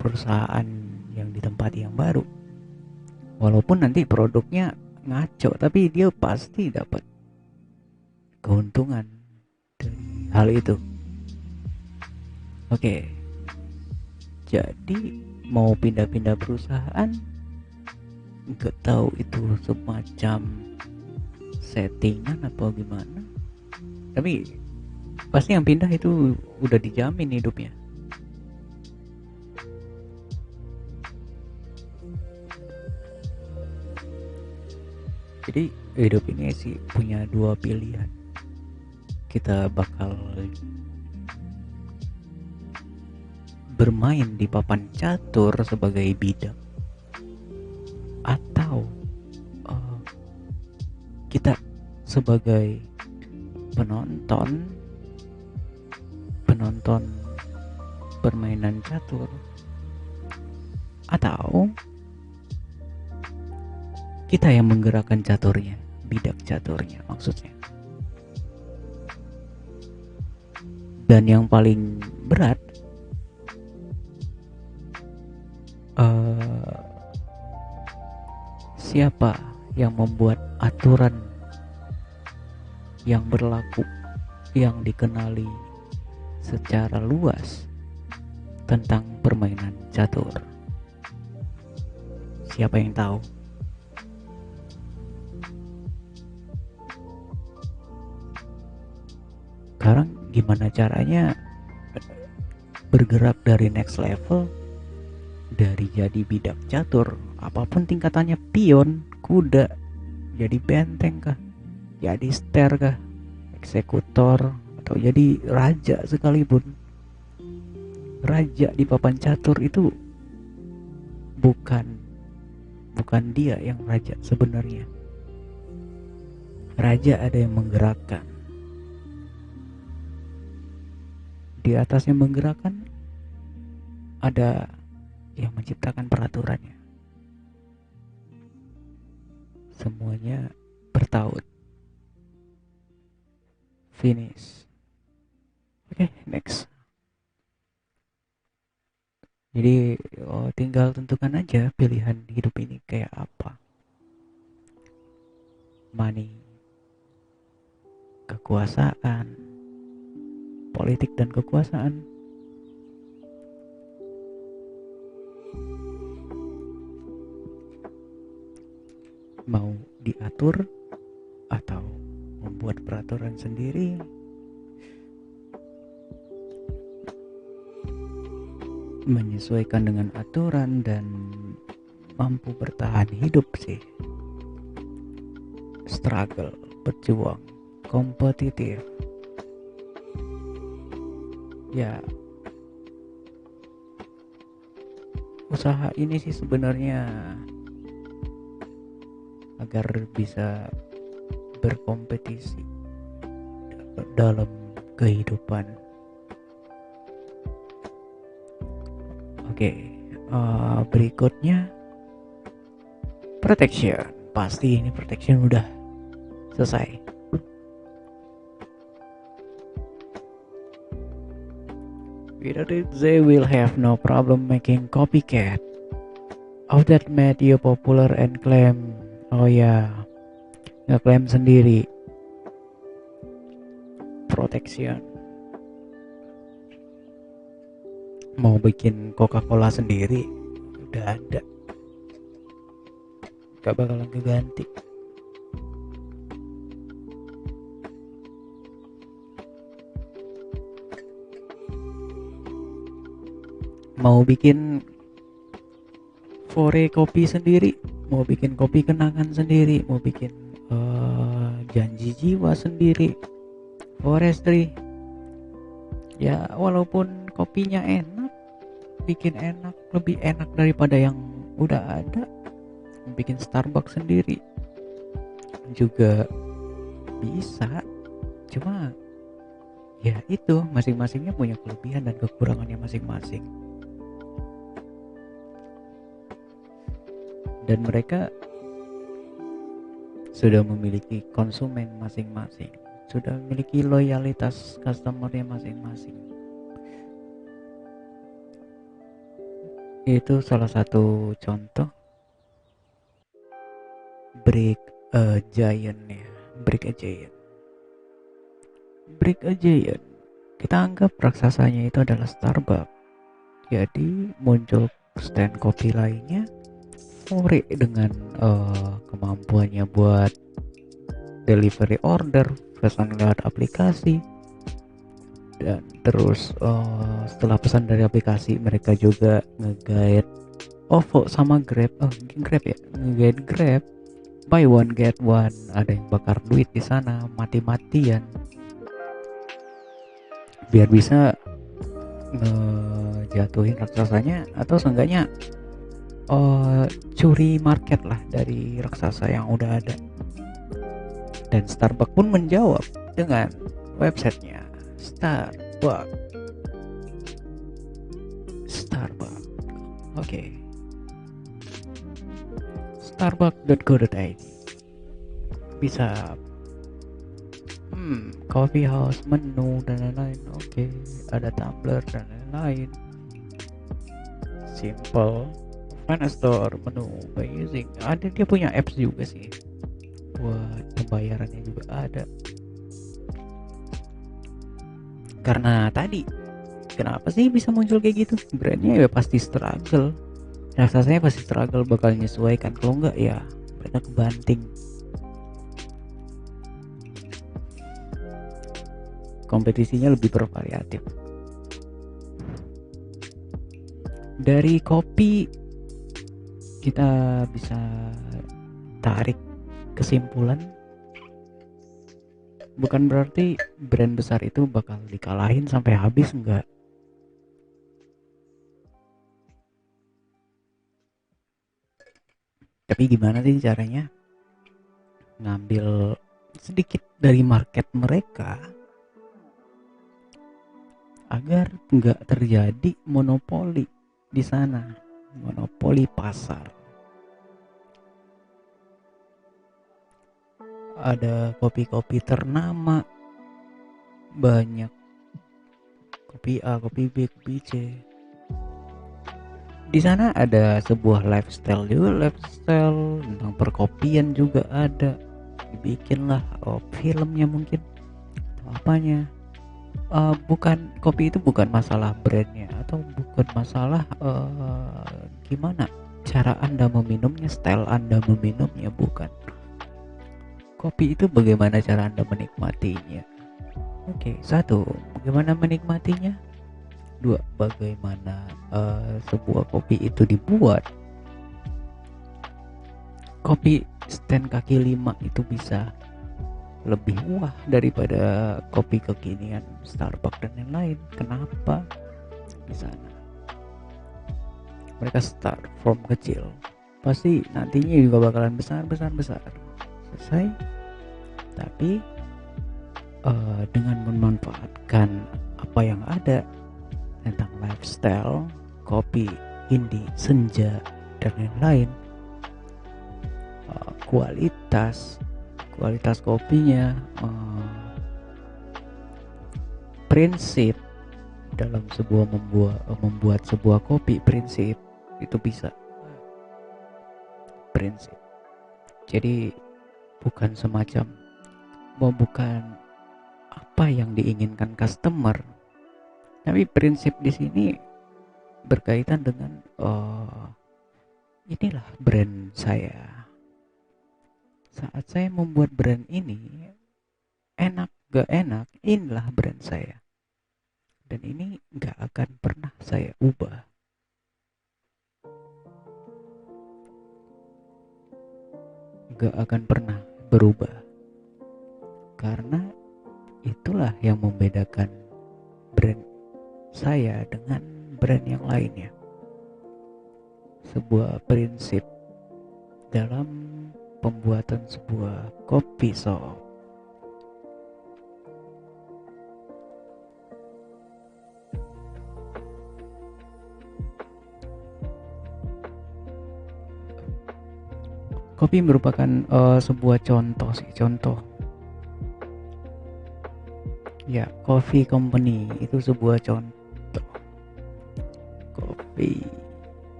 [SPEAKER 1] perusahaan yang ditempati yang baru. Walaupun nanti produknya ngaco, tapi dia pasti dapat keuntungan dari hal itu. Oke. Jadi mau pindah-pindah perusahaan, nggak tahu itu semacam settingan atau gimana. Tapi pasti yang pindah itu udah dijamin hidupnya. Jadi hidup ini sih punya dua pilihan. Kita bakal bermain di papan catur sebagai bidak, atau sebagai penonton permainan catur, atau kita yang menggerakkan caturnya, bidak caturnya maksudnya. Dan yang paling berat, siapa yang membuat aturan yang berlaku, yang dikenali secara luas tentang permainan catur? Siapa yang tahu? Sekarang gimana caranya bergerak dari next level, dari jadi bidak catur, apapun tingkatannya, pion, kuda, jadi benteng kah, jadi ster kah, eksekutor, atau jadi raja sekalipun. Raja di papan catur itu bukan dia yang raja sebenarnya. Raja ada yang menggerakkan. Di atasnya menggerakkan, ada yang menciptakan peraturannya. Semuanya bertaut. Finish. Oke, next. Jadi tinggal tentukan aja pilihan hidup ini kayak apa. Money, kekuasaan, politik dan kekuasaan. Mau diatur atau membuat peraturan sendiri, menyesuaikan dengan aturan dan mampu bertahan hidup sih. Struggle, berjuang, kompetitif. Ya, usaha ini sih sebenarnya agar bisa berkompetisi dalam kehidupan. Oke, berikutnya protection. Pasti ini protection udah selesai. Without it, they will have no problem making copycat of that made you popular and claim, oh ya, ngeklaim sendiri. Protection. Mau bikin Coca-Cola sendiri, udah ada, gak bakalan keganti. Mau bikin fore kopi sendiri, mau bikin kopi kenangan sendiri, mau bikin janji jiwa sendiri, forestry. Ya walaupun kopinya enak, bikin enak, lebih enak daripada yang udah ada, bikin Starbucks sendiri juga bisa. Cuma ya itu, masing-masingnya punya kelebihan dan kekurangannya masing-masing. Dan mereka sudah memiliki konsumen masing-masing, sudah memiliki loyalitas customernya masing-masing. Itu salah satu contoh break a giant ya. Break a giant, kita anggap raksasanya itu adalah Starbucks. Jadi muncul stand kopi lainnya, Fore dengan kemampuannya buat delivery order, pesan lewat aplikasi. Dan terus setelah pesan dari aplikasi, mereka juga nge-guide OVO sama Grab. Grab ya, nge-guide Grab, buy one get one. Ada yang bakar duit di sana mati-matian biar bisa ngejatuhin raksasanya, atau seenggaknya curi market lah dari raksasa yang udah ada. Dan Starbucks pun menjawab dengan websitenya Starbucks. Oke. Starbucks.co.id. Bisa coffee house, menu dan lain-lain. Oke, ada tumbler dan lain-lain. Simple. Find a store menu by using. Ada, dia punya apps juga sih. Buat pembayarannya juga ada. Karena tadi, kenapa sih bisa muncul kayak gitu? Brandnya ya pasti struggle. Raksasanya pasti struggle bakal menyesuaikan. Kalau enggak ya mereka kebanting. Kompetisinya lebih bervariatif. Dari kopi kita bisa tarik kesimpulan, bukan berarti brand besar itu bakal dikalahin sampai habis, enggak. Tapi gimana sih caranya ngambil sedikit dari market mereka agar nggak terjadi monopoli di sana, monopoli pasar. Ada kopi-kopi ternama, banyak kopi A, kopi B, kopi C. Di sana ada sebuah lifestyle juga, lifestyle tentang perkopian juga ada. Dibikinlah filmnya mungkin atau apanya. Bukan, kopi itu bukan masalah brandnya atau bukan masalah gimana cara Anda meminumnya, style Anda meminumnya, bukan. Kopi itu bagaimana cara Anda menikmatinya. Oke, satu, bagaimana menikmatinya. Dua, bagaimana sebuah kopi itu dibuat. Kopi stand kaki 5 itu bisa lebih wah daripada kopi kekinian Starbucks dan yang lain. Kenapa? Di sana mereka start from kecil, pasti nantinya juga bakalan besar. Selesai. Tapi dengan memanfaatkan apa yang ada tentang lifestyle, kopi indie, senja dan lain-lain, kualitas kopinya, prinsip dalam sebuah membuat sebuah kopi, prinsip itu bisa prinsip. Jadi bukan semacam bukan apa yang diinginkan customer, tapi prinsip di sini berkaitan dengan inilah brand saya. Saat saya membuat brand ini, enak gak enak, inilah brand saya. Dan ini gak akan pernah saya ubah. Gak akan pernah berubah. Karena itulah yang membedakan brand saya dengan brand yang lainnya. Sebuah prinsip dalam pembuatan sebuah kopi shop. Kopi merupakan sebuah contoh ya. Coffee company itu sebuah contoh. Kopi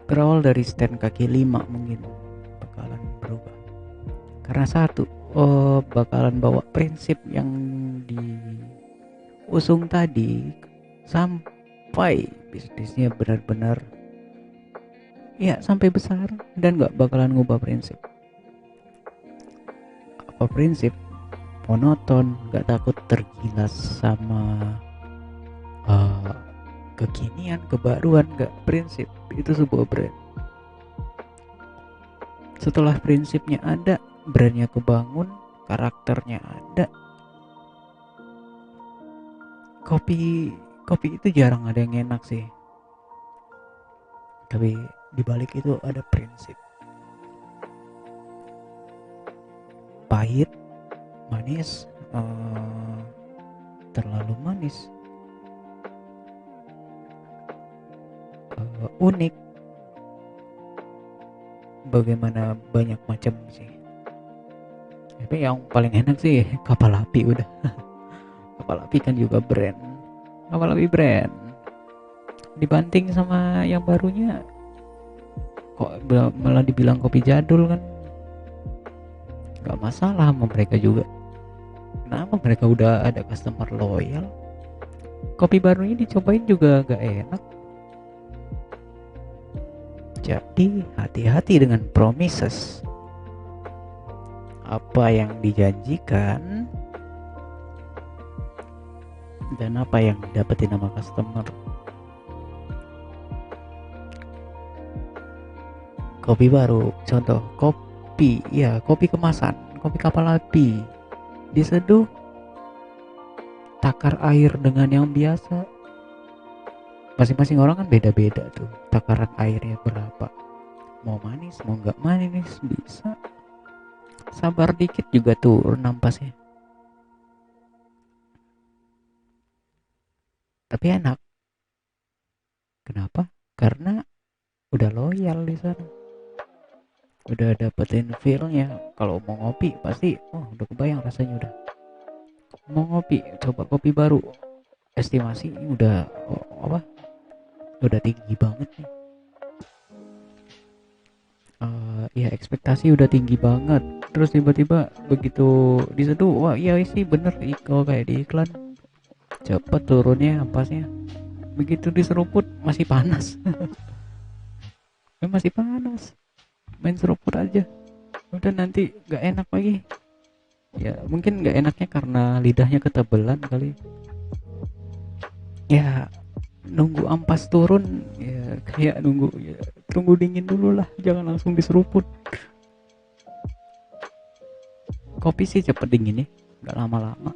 [SPEAKER 1] berawal dari stand kaki 5 mungkin bakalan berubah karena satu, bakalan bawa prinsip yang diusung tadi sampai bisnisnya benar-benar ya sampai besar, dan gak bakalan ngubah prinsip. Apa prinsip? Monoton, gak takut tergilas sama kekinian, kebaruan, gak. Prinsip itu sebuah brand. Setelah prinsipnya ada, brandnya kebangun, karakternya ada, kopi itu jarang ada yang enak sih, tapi dibalik itu ada prinsip. Pahit manis, terlalu manis, unik, bagaimana banyak macam sih. Tapi yang paling enak sih kapal api udah. Kapal api kan juga brand. Kapal api brand. Dibanting sama yang barunya, kok malah dibilang kopi jadul kan? Gak masalah sama mereka juga. Kenapa mereka udah ada customer loyal? Kopi barunya dicobain juga gak enak. Jadi hati-hati dengan promises. Apa yang dijanjikan dan apa yang didapetin sama customer. Kopi baru, contoh kopi, ya kopi kemasan, kopi kapal api, diseduh takar air dengan yang biasa. Masing-masing orang kan beda-beda tuh takaran airnya berapa, mau manis mau nggak manis bisa. Sabar dikit juga turun ampasnya, tapi enak. Kenapa? Karena udah loyal di sana, udah dapetin feelnya. Kalau mau ngopi pasti udah kebayang rasanya. Udah mau ngopi, coba kopi baru, estimasi udah udah tinggi banget nih. Ya ekspektasi udah tinggi banget, terus tiba-tiba begitu diseduh, wah iya sih bener kalau kayak di iklan, cepet turunnya ampasnya. Begitu diseruput masih panas. Masih panas, main seruput aja udah nanti gak enak lagi. Ya mungkin gak enaknya karena lidahnya ketebelan kali ya. Nunggu ampas turun ya, kayak nunggu ya, tunggu dingin dulu lah, jangan langsung diseruput. Kopi sih cepet dingin ya, gak lama-lama.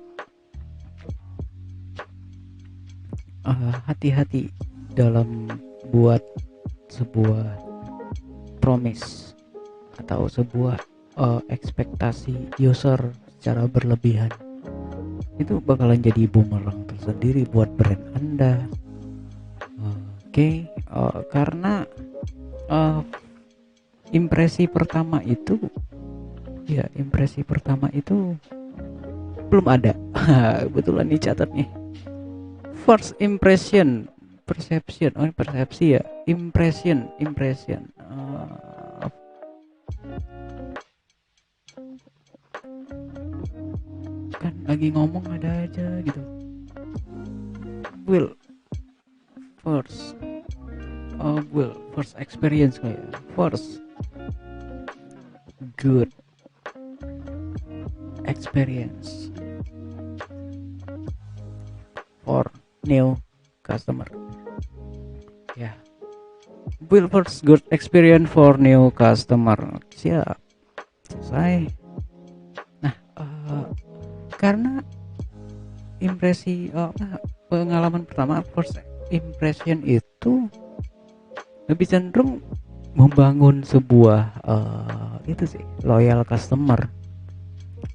[SPEAKER 1] Hati-hati dalam buat sebuah promise atau sebuah ekspektasi user secara berlebihan. Itu bakalan jadi bumerang tersendiri buat brand Anda. Karena impresi pertama itu belum ada. Kebetulan nih catat nih. First impression, persepsi ya, impression. Kan lagi ngomong ada aja gitu. First experience kayak first good experience for new customer. Ya, first good experience for new customer. Siap, selesai. Nah, karena impresi pengalaman pertama, first impression itu lebih cenderung membangun sebuah itu sih, loyal customer.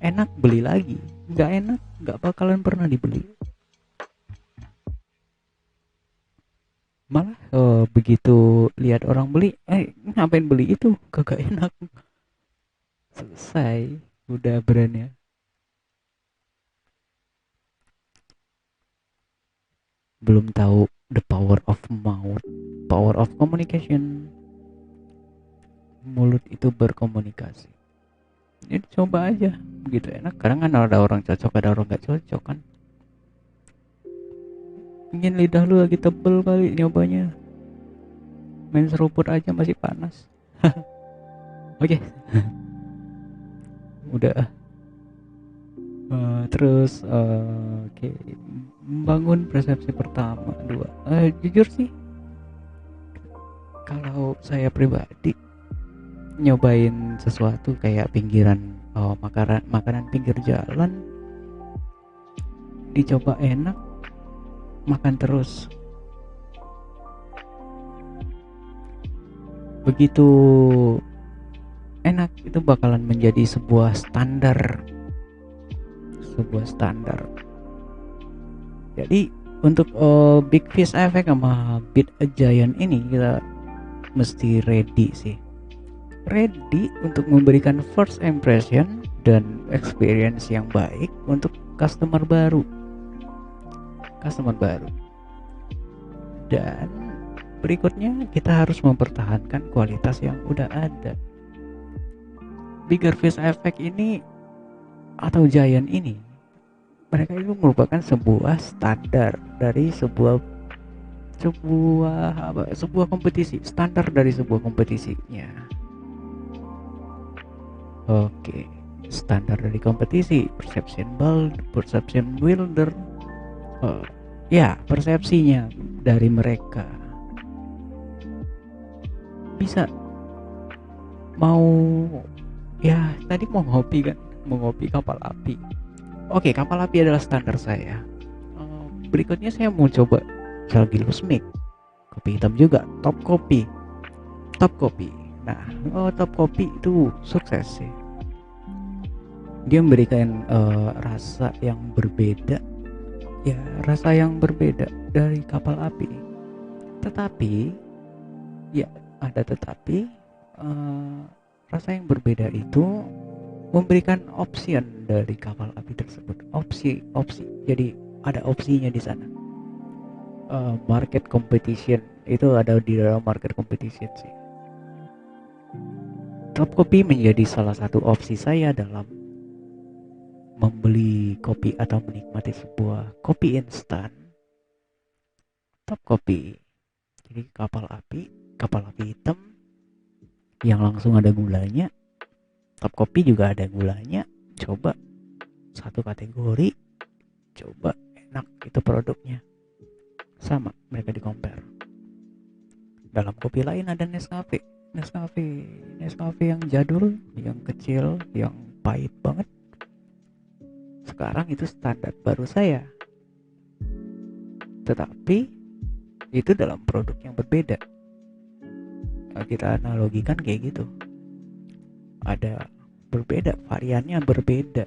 [SPEAKER 1] Enak beli lagi, nggak enak nggak bakalan pernah dibeli. Malah begitu lihat orang beli, ngapain beli itu, kagak enak. Selesai, udah brandnya. Belum tahu the power of mouth, power of communication. Mulut itu berkomunikasi. Ini coba aja, begitu enak. Kadang kan ada orang cocok, ada orang nggak cocok kan. Mungkin lidah lu lagi tebel kali nyobanya, main seruput aja masih panas. Oke. Udah. Terus oke. Membangun persepsi pertama, 2. Jujur sih, kalau saya pribadi nyobain sesuatu kayak pinggiran, makanan pinggir jalan, dicoba enak, makan terus. Begitu enak itu bakalan menjadi sebuah standar sebuah standar. Jadi untuk Big Fish Effect sama Beat a Giant ini kita mesti ready sih, ready untuk memberikan first impression dan experience yang baik untuk customer baru. Dan berikutnya kita harus mempertahankan kualitas yang udah ada. Bigger Fish Effect ini atau Giant ini, mereka itu merupakan sebuah standar dari sebuah kompetisi, standar dari sebuah kompetisinya. Oke, standar dari kompetisi, perception builder, ya persepsinya dari mereka. Bisa mau ya tadi mau ngopi kapal api. Oke, kapal api adalah standar saya. Berikutnya saya mau coba Salgillus Mic, kopi hitam juga, top kopi. Nah, top kopi itu sukses sih. Dia memberikan rasa yang berbeda, ya rasa yang berbeda dari kapal api. Tetapi, ya ada tetapi, rasa yang berbeda itu memberikan option dari kapal api tersebut. Opsi. Jadi ada opsinya di sana. Market competition itu ada di dalam market competition sih. Top kopi menjadi salah satu opsi saya dalam membeli kopi atau menikmati sebuah kopi instan. Top kopi. Jadi kapal api hitam yang langsung ada gulanya. Top kopi juga ada gulanya. Coba satu kategori, coba enak itu produknya. Sama, mereka di compare. Dalam kopi lain ada Nescafe yang jadul, yang kecil, yang pahit banget. Sekarang itu standar baru saya. Tetapi itu dalam produk yang berbeda. Nah, kita analogikan kayak gitu. Ada berbeda, variannya berbeda,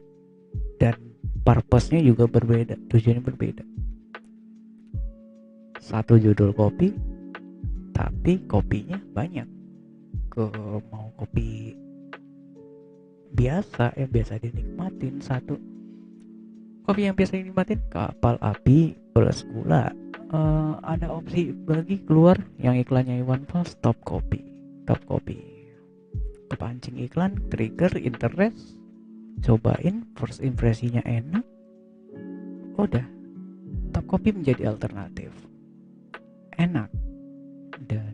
[SPEAKER 1] dan purpose-nya juga berbeda, tujuannya berbeda. Satu judul kopi, tapi kopinya banyak. Mau kopi biasa yang biasa dinikmatin, satu kopi yang biasa dinikmatin kapal api plus gula. Ada opsi lagi keluar yang iklannya Iwan Fals, top kopi. Kepancing iklan, trigger interest, cobain, first impresinya enak, udah, top kopi menjadi alternatif, enak, dan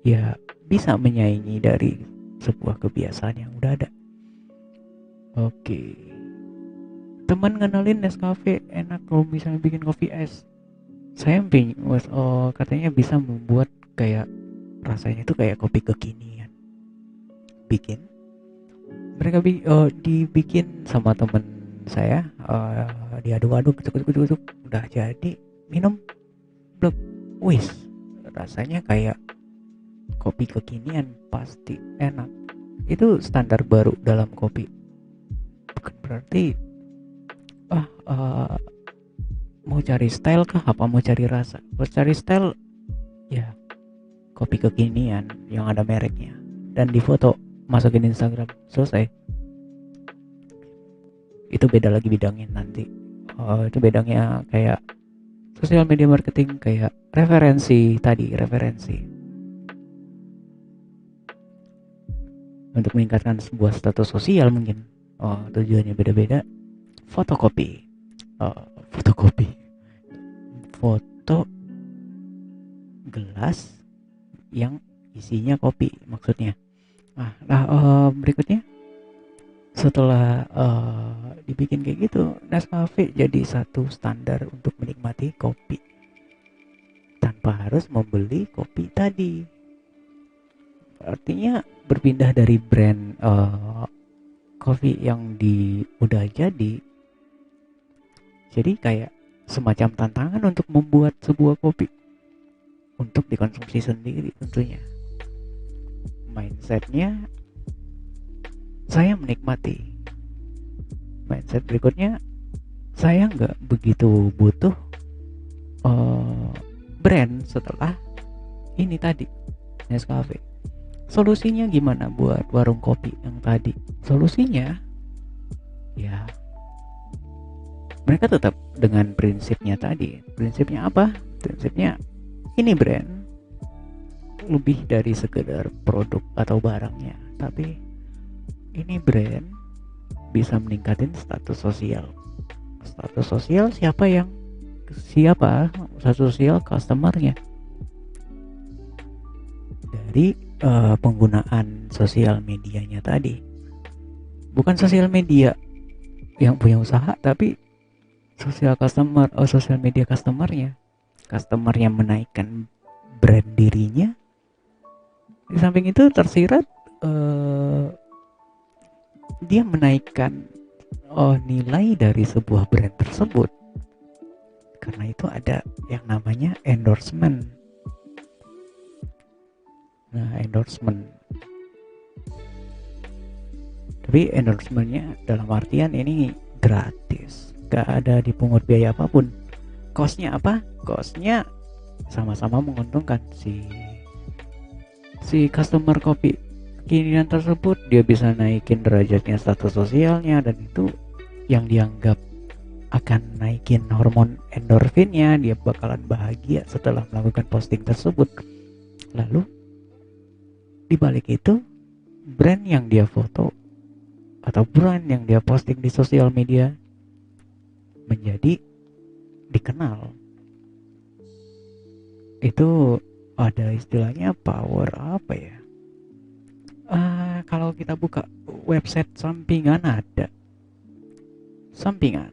[SPEAKER 1] ya bisa menyaingi dari sebuah kebiasaan yang udah ada. Oke, teman ngenalin Nescafe enak kalau misalnya bikin kopi es. Saya katanya bisa membuat kayak rasanya itu kayak kopi kekinian. Mereka dibikin sama temen saya, diaduk-aduk, udah jadi, minum, blok, wis, rasanya kayak kopi kekinian, pasti enak. Itu standar baru dalam kopi. Bukan berarti mau cari style kah, apa mau cari rasa? Kalau cari style, ya kopi kekinian yang ada mereknya dan difoto, masukin Instagram, selesai. Itu beda lagi bidangnya nanti. Itu bedanya kayak sosial media marketing, kayak referensi untuk meningkatkan sebuah status sosial mungkin. Tujuannya beda-beda. Fotokopi foto gelas yang isinya kopi maksudnya. Berikutnya setelah dibikin kayak gitu, Nescafe jadi satu standar untuk menikmati kopi tanpa harus membeli kopi tadi. Artinya berpindah dari brand kopi yang udah jadi kayak semacam tantangan untuk membuat sebuah kopi untuk dikonsumsi sendiri tentunya. Mindsetnya saya menikmati. Mindset berikutnya saya nggak begitu butuh uh, brand setelah ini tadi, Nescafe. Solusinya gimana buat warung kopi yang tadi? Solusinya ya mereka tetap dengan prinsipnya tadi. Prinsipnya apa? Prinsipnya ini brand lebih dari sekedar produk atau barangnya, tapi ini brand bisa meningkatin status sosial. Status sosial siapa status sosial customernya dari penggunaan sosial medianya tadi. Bukan sosial media yang punya usaha, tapi sosial media customer yang menaikkan brand dirinya. Di samping itu tersirat dia menaikkan nilai dari sebuah brand tersebut. Karena itu ada yang namanya endorsement. Nah, endorsement. Tapi endorsementnya dalam artian ini gratis, gak ada dipungut biaya apapun. Costnya apa? Costnya sama-sama menguntungkan si customer kopi kekinian tersebut. Dia bisa naikin derajatnya, status sosialnya, dan itu yang dianggap akan naikin hormon endorfinnya. Dia bakalan bahagia setelah melakukan posting tersebut. Lalu dibalik itu, brand yang dia foto atau brand yang dia posting di sosial media menjadi dikenal. Itu ada istilahnya power apa ya? Kalau kita buka website sampingan, ada sampingan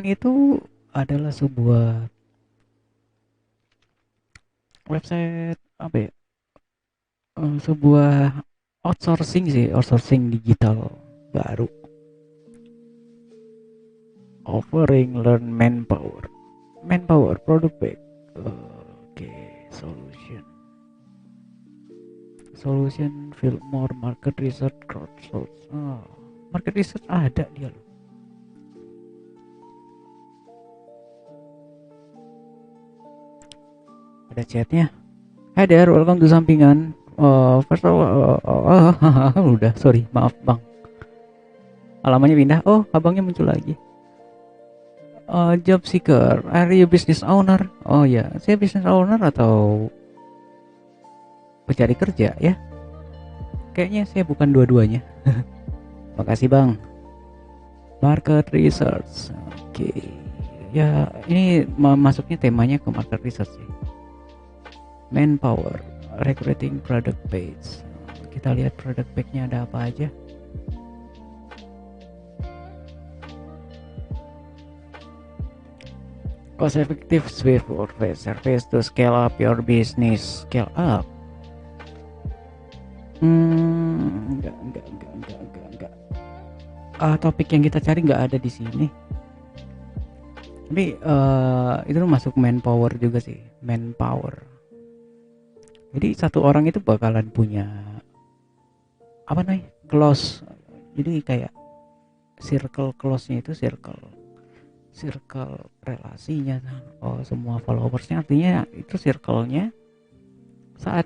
[SPEAKER 1] itu adalah sebuah website apa ya, sebuah outsourcing digital baru, offering learn manpower product back. Solution feel more market research crowdsource. Market research ada dia loh. Ada chatnya. Hi there, welcome to sampingan. First of all, udah, sorry, maaf bang. Alamannya pindah. Oh, abangnya muncul lagi. Job seeker, are you business owner? Oh ya, saya business owner atau pencari kerja ya? Kayaknya saya bukan dua-duanya. Makasih bang. Market research. Oke. Ya, ini masuknya temanya ke market research ya. Manpower, recruiting product page. Kita lihat product page-nya ada apa aja. Cost effective Swift service to scale up your business. Scale up. Enggak. Topik yang kita cari nggak ada di sini. Tapi itu masuk manpower juga sih, manpower. Jadi satu orang itu bakalan punya apa namanya, close. Jadi kayak circle close-nya itu circle relasinya. Semua followersnya, artinya itu circle-nya saat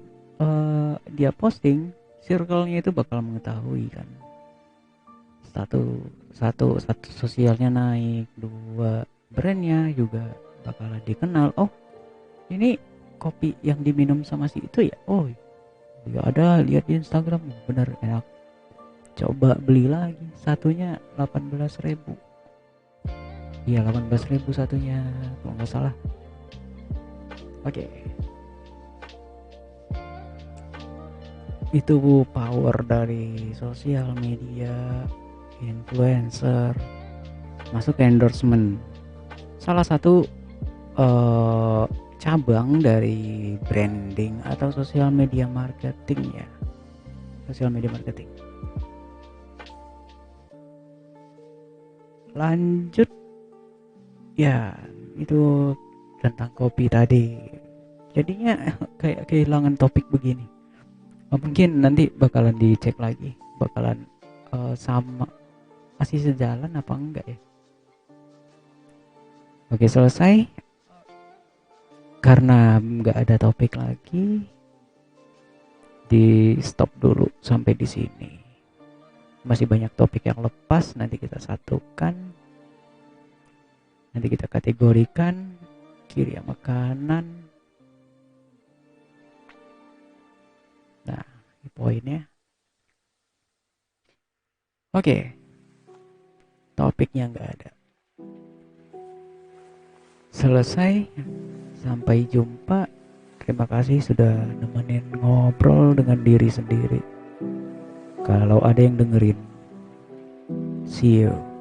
[SPEAKER 1] dia posting, circle-nya itu bakal mengetahui kan. Satu sosialnya naik, dua brandnya juga bakalan dikenal. Oh, ini kopi yang diminum sama si itu ya. Oh ya, ada, lihat di Instagram, bener enak, coba beli lagi. Satunya 18.000. Iya, 18.000 satunya kalau nggak salah. Oke. Itu power dari sosial media, influencer, masuk ke endorsement. Salah satu cabang dari branding atau sosial media marketing ya. Sosial media marketing. Lanjut ya, itu tentang kopi tadi. Jadinya kayak kehilangan topik begini. Mungkin nanti bakalan dicek lagi, bakalan sama masih sejalan apa enggak ya. Oke, selesai. Karena nggak ada topik lagi, di stop dulu sampai di sini. Masih banyak topik yang lepas, nanti kita satukan, nanti kita kategorikan kiri sama kanan. Nah, ini poinnya. Oke, topiknya nggak ada. Selesai. Sampai jumpa. Terima kasih sudah nemenin ngobrol dengan diri sendiri. Kalau ada yang dengerin, see you.